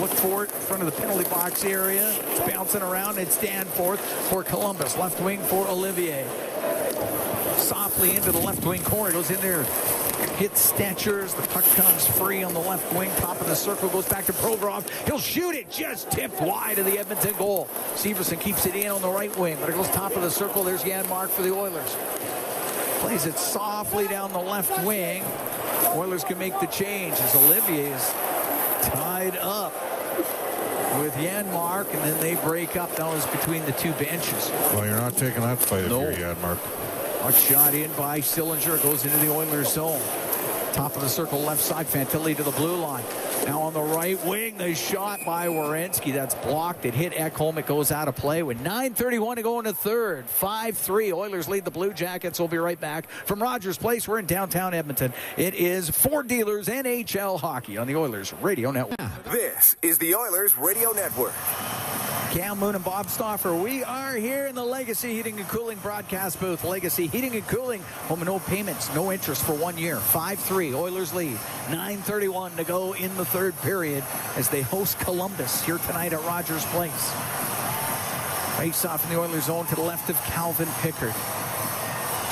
Look for it in front of the penalty box area. It's bouncing around. It's Danforth for Columbus. Left wing for Olivier. Softly into the left wing corner. Goes in there. Hits Stetchers. The puck comes free on the left wing. Top of the circle. Goes back to Provorov. He'll shoot it. Just tipped wide of the Edmonton goal. Severson keeps it in on the right wing. But it goes top of the circle. There's Janmark for the Oilers. Plays it softly down the left wing. Oilers can make the change as Olivier is tied up with Janmark, and then they break up. That was between the two benches. Well, you're not taking that fight if you're Janmark. A shot in by Sillinger. Goes into the Oilers zone. Top of the circle, left side. Fantilli to the blue line. Now on the right wing, the shot by Werenski. That's blocked. It hit Ekholm. It goes out of play with 9:31 to go in the third. 5-3. Oilers lead the Blue Jackets. We'll be right back from Rogers Place. We're in downtown Edmonton. It is Ford Dealers NHL Hockey on the Oilers Radio Network. This is the Oilers Radio Network. Cam Moon and Bob Stauffer. We are here in the Legacy Heating and Cooling broadcast booth. Legacy Heating and Cooling. Home and no payments, no interest for 1 year. 5-3. Oilers lead. 9:31 to go in the third period as they host Columbus here tonight at Rogers Place. Face off in the Oilers zone to the left of Calvin Pickard.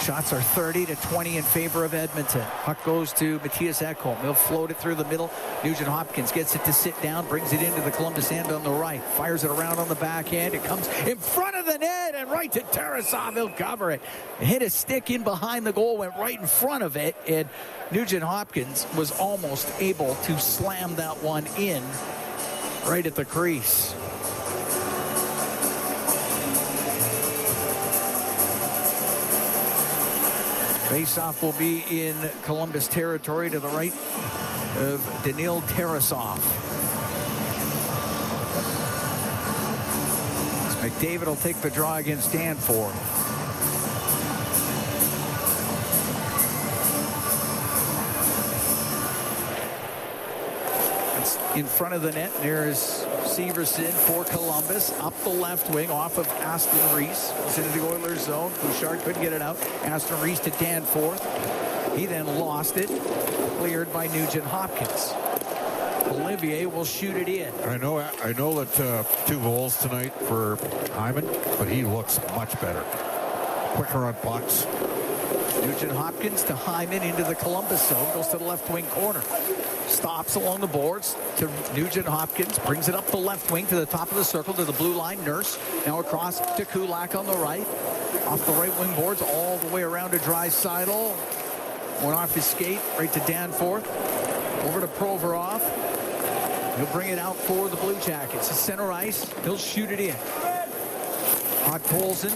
Shots are 30-20 in favor of Edmonton. Puck goes to Matthias Ekholm. He'll float it through the middle. Nugent Hopkins gets it to sit down, brings it into the Columbus end on the right. Fires it around on the backhand. It comes in front of the net and right to Tarasov. He'll cover it. It hit a stick in behind the goal, went right in front of it, and Nugent Hopkins was almost able to slam that one in right at the crease. Faceoff will be in Columbus territory to the right of Danil Tarasov. McDavid will take the draw against Danforth. It's in front of the net. There's Severson for Columbus. Up the left wing off of Aston Reese. Goes into the Oilers zone. Bouchard couldn't get it out. Aston Reese to Danforth. He then lost it. Cleared by Nugent Hopkins. Olivier will shoot it in. I know that 2 goals tonight for Hyman, but he looks much better. Quicker on pucks. Nugent Hopkins to Hyman into the Columbus zone. Goes to the left wing corner. Stops along the boards to Nugent Hopkins. Brings it up the left wing to the top of the circle to the blue line. Nurse. Now across to Kulak on the right. Off the right wing boards all the way around to Draisaitl. Went off his skate right to Danforth. Over to Provorov. He'll bring it out for the Blue Jackets. To center ice. He'll shoot it in. Podkolzin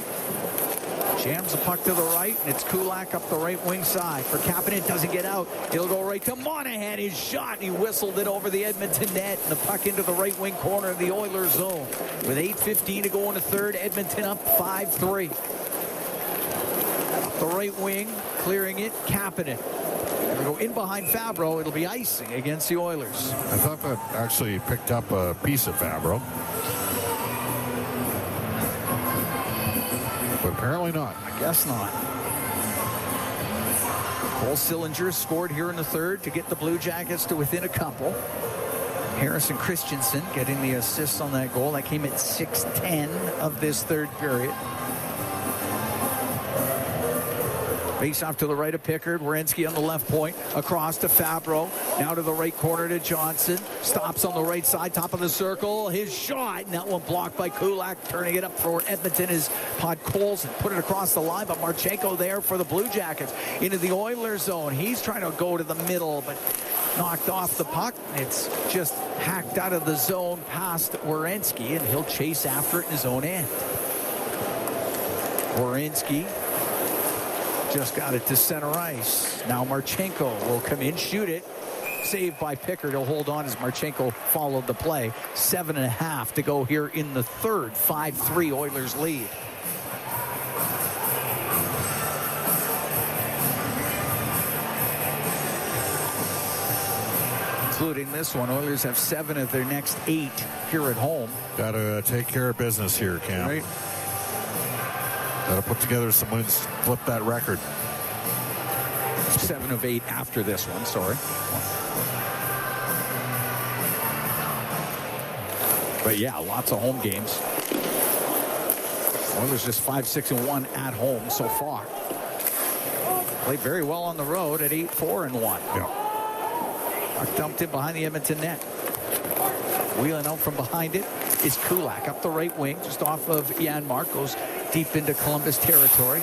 jams the puck to the right, and it's Kulak up the right wing side. For Kapanen, doesn't get out. He'll go right to Monahan. His shot, and he whistled it over the Edmonton net, and the puck into the right wing corner of the Oilers zone. With 8:15 to go in the third, Edmonton up 5-3. Up the right wing, clearing it, Kapanen. Go in behind Fabro. It'll be icing against the Oilers. I thought that actually picked up a piece of Fabro. but apparently not. I guess not. Cole Sillinger scored here in the third to get the Blue Jackets to within a couple. Harrison Christensen getting the assist on that goal. That came at 6:10 of this third period. Face off to the right of Pickard. Werenski on the left point. Across to Fabro. Now to the right corner to Johnson. Stops on the right side. Top of the circle. His shot. And that one blocked by Kulak. Turning it up for Edmonton is Podkolzin. Put it across the line. But Marchenko there for the Blue Jackets. Into the Oilers zone. He's trying to go to the middle. But knocked off the puck. It's just hacked out of the zone past Werenski. And he'll chase after it in his own end. Werenski just got it to center ice. Now Marchenko will come in, shoot it. Saved by Pickard. He'll hold on as Marchenko followed the play. 7.5 to go here in the third. 5-3 Oilers lead. Including this one. Oilers have 7 of their next 8 here at home. Got to take care of business here, Cam. Right. Got to put together some wins, flip that record. 7 of 8 after this one, sorry. But yeah, lots of home games. Oilers just 5-6-1 at home so far. Played very well on the road at 8-4-1. Yeah. Puck dumped in behind the Edmonton net. Wheeling out from behind it is Kulak up the right wing, just off of Janmark. Goes deep into Columbus territory.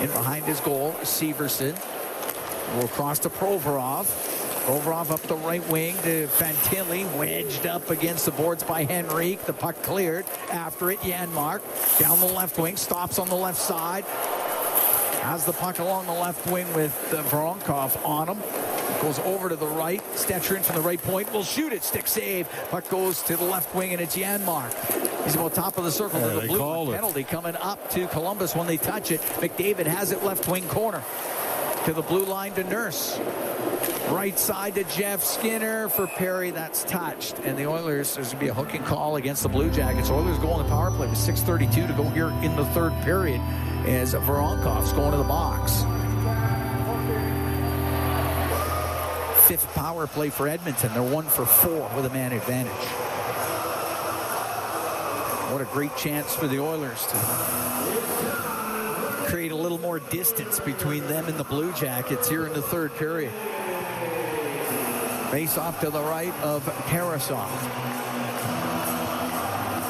In behind his goal, Severson. Will cross to Provorov. Provorov up the right wing to Fantilli. Wedged up against the boards by Henrique. The puck cleared. After it, Janmark. Down the left wing. Stops on the left side. Has the puck along the left wing with Voronkov on him. Goes over to the right. Stetcher in from the right point. Will shoot it. Stick save. Puck goes to the left wing, and it's Janmark. He's about top of the circle to the blue line. Penalty coming up to Columbus when they touch it. McDavid has it left wing corner. To the blue line to Nurse. Right side to Jeff Skinner for Perry. That's touched. And the Oilers, there's going to be a hooking call against the Blue Jackets. Oilers go on the power play with 6:32 to go here in the third period as Voronkov's going to the box. Fifth power play for Edmonton. They're 1 for 4 with a man advantage. What a great chance for the Oilers to create a little more distance between them and the Blue Jackets here in the third period. Face off to the right of Tarasov.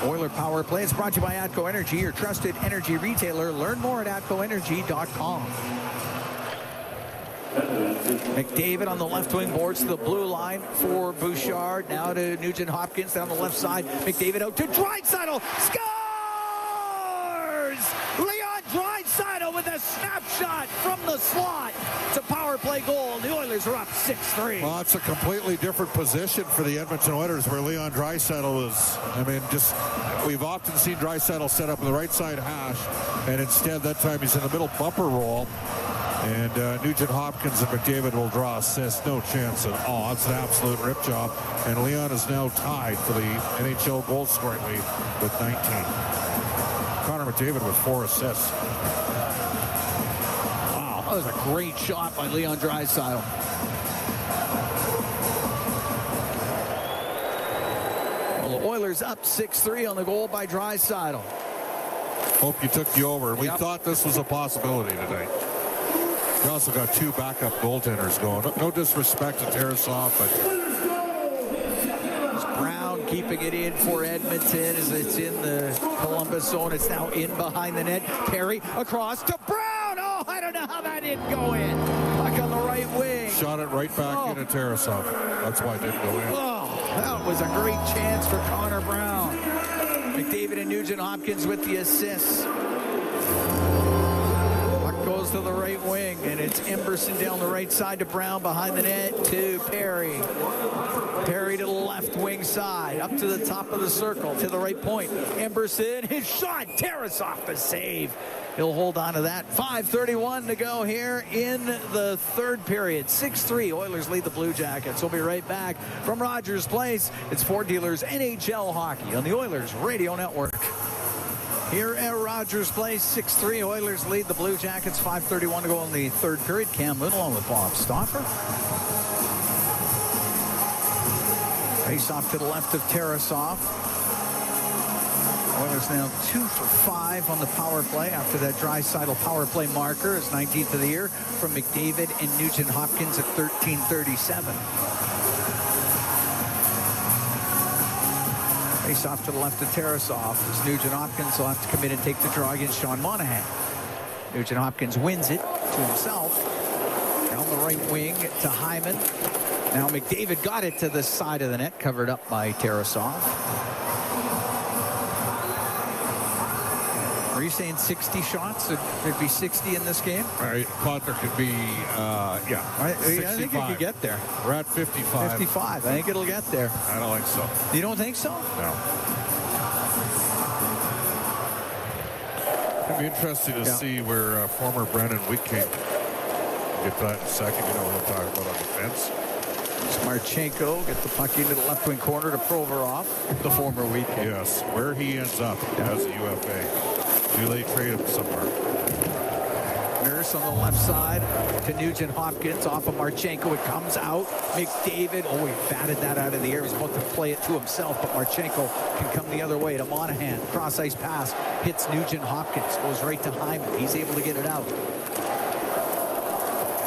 Oiler power play is brought to you by ATCO Energy, your trusted energy retailer. Learn more at atcoenergy.com. McDavid on the left wing boards to the blue line for Bouchard. Now to Nugent Hopkins down the left side. McDavid out to Draisaitl. Scores! Leon Draisaitl with a snapshot from the slot. It's a power play goal. The Oilers are up 6-3. Well, it's a completely different position for the Edmonton Oilers where Leon Draisaitl was. I mean, just we've often seen Draisaitl set up in the right side hash, and instead that time he's in the middle bumper roll. And Nugent Hopkins and McDavid will draw assists. No chance at all. It's an absolute rip job. And Leon is now tied for the NHL goal scoring lead with 19. Connor McDavid with 4 assists. Wow, that was a great shot by Leon Draisaitl. Well, the Oilers up 6-3 on the goal by Draisaitl. Hope you took the over. We thought this was a possibility tonight. We also got 2 backup goaltenders going. No disrespect to Tarasov, but Brown keeping it in for Edmonton as it's in the Columbus zone. It's now in behind the net. Perry across to Brown. Oh, I don't know how that didn't go in. Puck on the right wing. Shot it right back into Tarasov. That's why it didn't go in. Oh, that was a great chance for Connor Brown. McDavid and Nugent Hopkins with the assists. Goes to the right wing, and it's Emberson down the right side to Brown behind the net to Perry. Perry to the left wing side, up to the top of the circle, to the right point. Emberson, his shot, Tarasov, a save. He'll hold on to that. 5:31 to go here in the third period. 6-3, Oilers lead the Blue Jackets. We'll be right back from Rogers Place. It's Ford Dealers NHL Hockey on the Oilers Radio Network. Here at Rogers Place, 6-3. Oilers lead the Blue Jackets. 5:31 to go in the third period. Cam Moon along with Bob Stauffer. Face off to the left of Tarasov. Oilers now 2 for 5 on the power play after that Draisaitl power play marker. His 19th of the year from McDavid and Nugent Hopkins at 13:37. Face off to the left of Tarasov. As Nugent Hopkins will have to come in and take the draw against Sean Monahan. Nugent Hopkins wins it to himself. Down the right wing to Hyman. Now McDavid got it to the side of the net, covered up by Tarasov. Are you saying 60 shots? There'd be 60 in this game? I thought there could be, yeah. I think it could get there. We're at 55. 55. I think it'll get there. I don't think so. You don't think so? No. It'd be interesting to see where former Brandon Wheat came. We'll get to that in a second. You know what we'll talk about on defense. Marchenko gets the puck into the left wing corner to Provorov, the former Wheat. Yes, where he ends up as a UFA. Do they trade him somewhere? Nurse on the left side to Nugent Hopkins off of Marchenko. It comes out. McDavid. Oh, he batted that out of the air. He's about to play it to himself, but Marchenko can come the other way to Monahan. Cross ice pass. Hits Nugent Hopkins. Goes right to Hyman. He's able to get it out.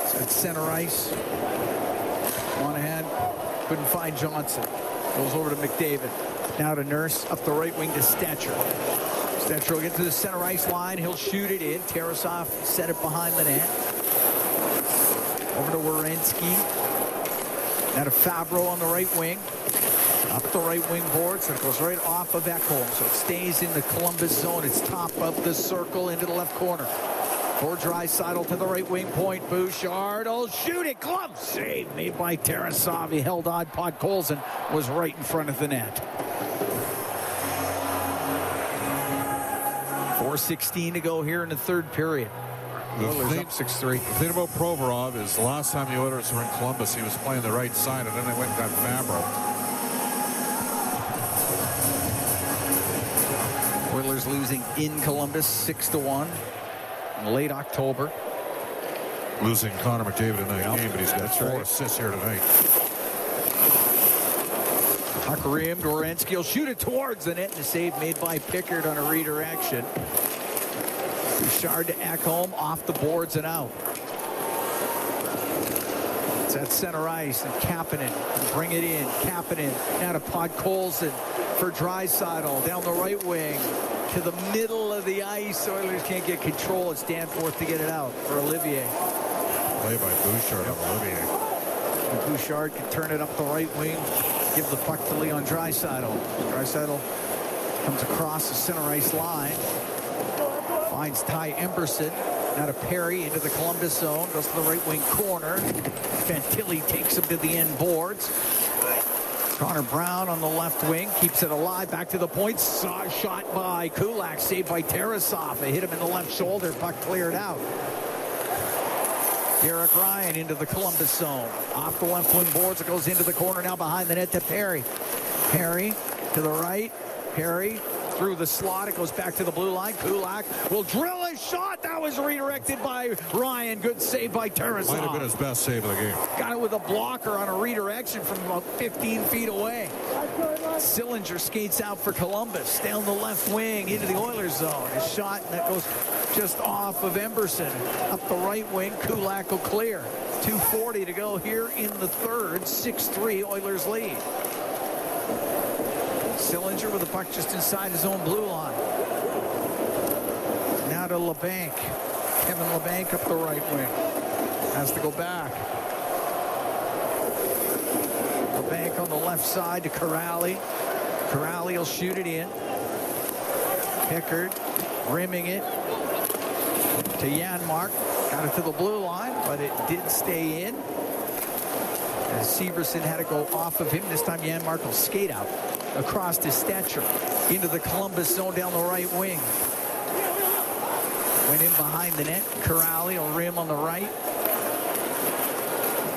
So it's center ice. Monahan couldn't find Johnson. Goes over to McDavid. Now to Nurse. Up the right wing to Stetcher. Stetcher will get to the center ice line. He'll shoot it in. Tarasov set it behind the net. Over to Werenski. Now to Fabro on the right wing. Up the right wing boards. It goes right off of Ekholm. So it stays in the Columbus zone. It's top of the circle into the left corner. For Draisaitl to the right wing point. Bouchard will shoot it. Glove save made by Tarasov. He held on. Podkolzin was right in front of the net. 4:16 to go here in the third period. Oilers up 6-3. The thing about Provorov is the last time the Oilers were in Columbus, he was playing the right side, and then they went and got Fabro. Oilers losing in Columbus 6-1 in late October. Losing Connor McDavid in that game, but he's got 4 assists here tonight. Puck rimmed. Werenski will shoot it towards the net. And a save made by Pickard on a redirection. Bouchard to Ekholm off the boards and out. It's at center ice and Kapanen can bring it in. Kapanen now to Podkolzin for Draisaitl down the right wing to the middle of the ice. Oilers can't get control. It's Danforth to get it out for Olivier. Play by Bouchard on Olivier. And Bouchard can turn it up the right wing. Give the puck to Leon Draisaitl. Draisaitl comes across the center ice line. Finds Ty Emberson. Now to Perry into the Columbus zone. Goes to the right wing corner. Fantilli takes him to the end boards. Connor Brown on the left wing. Keeps it alive. Back to the point. Shot by Kulak. Saved by Tarasov. They hit him in the left shoulder. Puck cleared out. Derek Ryan into the Columbus zone. Off the left wing boards. It goes into the corner now behind the net to Perry. Perry to the right. Perry through the slot. It goes back to the blue line. Kulak will drill a shot. That was redirected by Ryan. Good save by Tarasov. Might have been his best save of the game. Got it with a blocker on a redirection from about 15 feet away. Sillinger skates out for Columbus. Down the left wing into the Oilers zone. A shot and that goes just off of Emberson. Up the right wing. Kulak will clear. 2:40 to go here in the third. 6-3 Oilers lead. Sillinger with the puck just inside his own blue line. Now to LeBanc. Kevin LeBanc up the right wing. Has to go back. LeBanc on the left side to Corrali. Corrali will shoot it in. Pickard rimming it to Janmark. Got it to the blue line, but it did stay in. As Severson had to go off of him. This time Janmark will skate out across to Stetcher into the Columbus zone down the right wing. Went in behind the net. Corrali will rim on the right.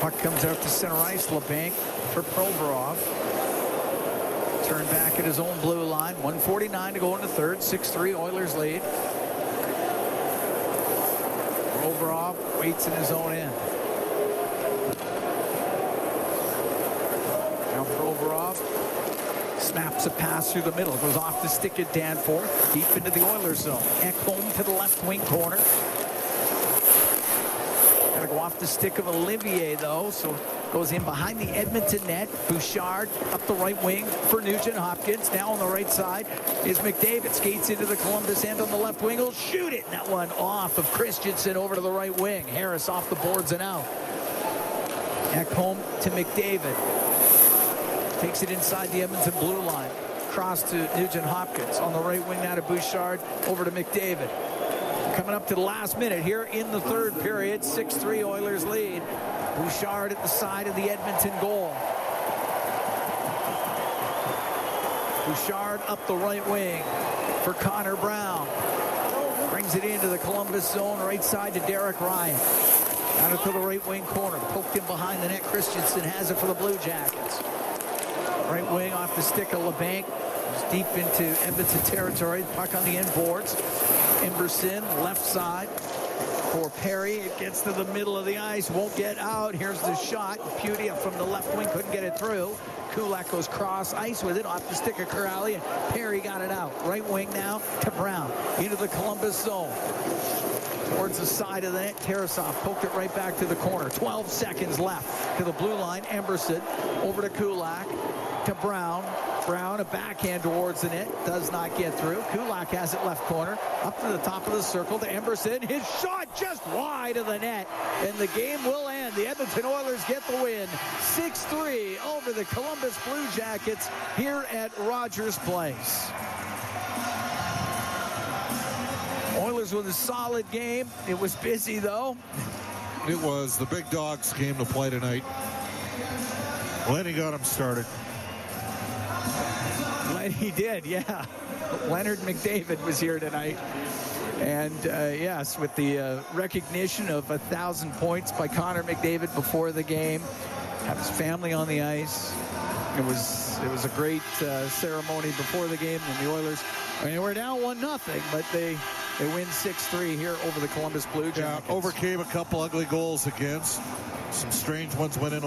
Puck comes out to center ice. LeBanc for Provorov. Turn back at his own blue line. 1:49 to go in the third. 6-3 Oilers lead. Provorov waits in his own end. Now Provorov snaps a pass through the middle. Goes off the stick at Danforth. Deep into the Oilers zone. Ekholm to the left wing corner. Got to go off the stick of Olivier, though. So goes in behind the Edmonton net. Bouchard up the right wing for Nugent Hopkins. Now on the right side is McDavid. Skates into the Columbus end on the left wing. He'll shoot it. That one off of Christensen over to the right wing. Harris off the boards and out. Ekholm to McDavid. Takes it inside the Edmonton blue line. Cross to Nugent Hopkins. On the right wing now to Bouchard. Over to McDavid. Coming up to the last minute here in the third period. 6-3 Oilers lead. Bouchard at the side of the Edmonton goal. Bouchard up the right wing for Connor Brown. Brings it into the Columbus zone, right side to Derek Ryan. Out to the right wing corner. Poked in behind the net. Christensen has it for the Bluejackets. Right wing off the stick of LeBanc. Deep into Edmonton territory. Puck on the end boards. Emberson, left side for Perry. It gets to the middle of the ice. Won't get out. Here's the shot. Putia from the left wing couldn't get it through. Kulak goes cross ice with it off the stick of Corrali, and Perry got it out. Right wing now to Brown. Into the Columbus zone. Towards the side of the net. Tarasov poked it right back to the corner. 12 seconds left to the blue line. Emberson over to Kulak. To Brown. Brown, a backhand towards the net. Does not get through. Kulak has it left corner. Up to the top of the circle to Emberson. His shot just wide of the net. And the game will end. The Edmonton Oilers get the win. 6-3 over the Columbus Blue Jackets here at Rogers Place. Oilers with a solid game. It was busy, though. It was. The big dogs came to play tonight. Lenny got him started. He did, yeah. Leonard McDavid was here tonight. And, yes, with the recognition of 1,000 points by Connor McDavid before the game. Have his family on the ice. It was a great ceremony before the game. And the Oilers, I mean, they were down 1-0, but they win 6-3 here over the Columbus Blue Jackets. Yeah, overcame a couple ugly goals against. Some strange ones went in.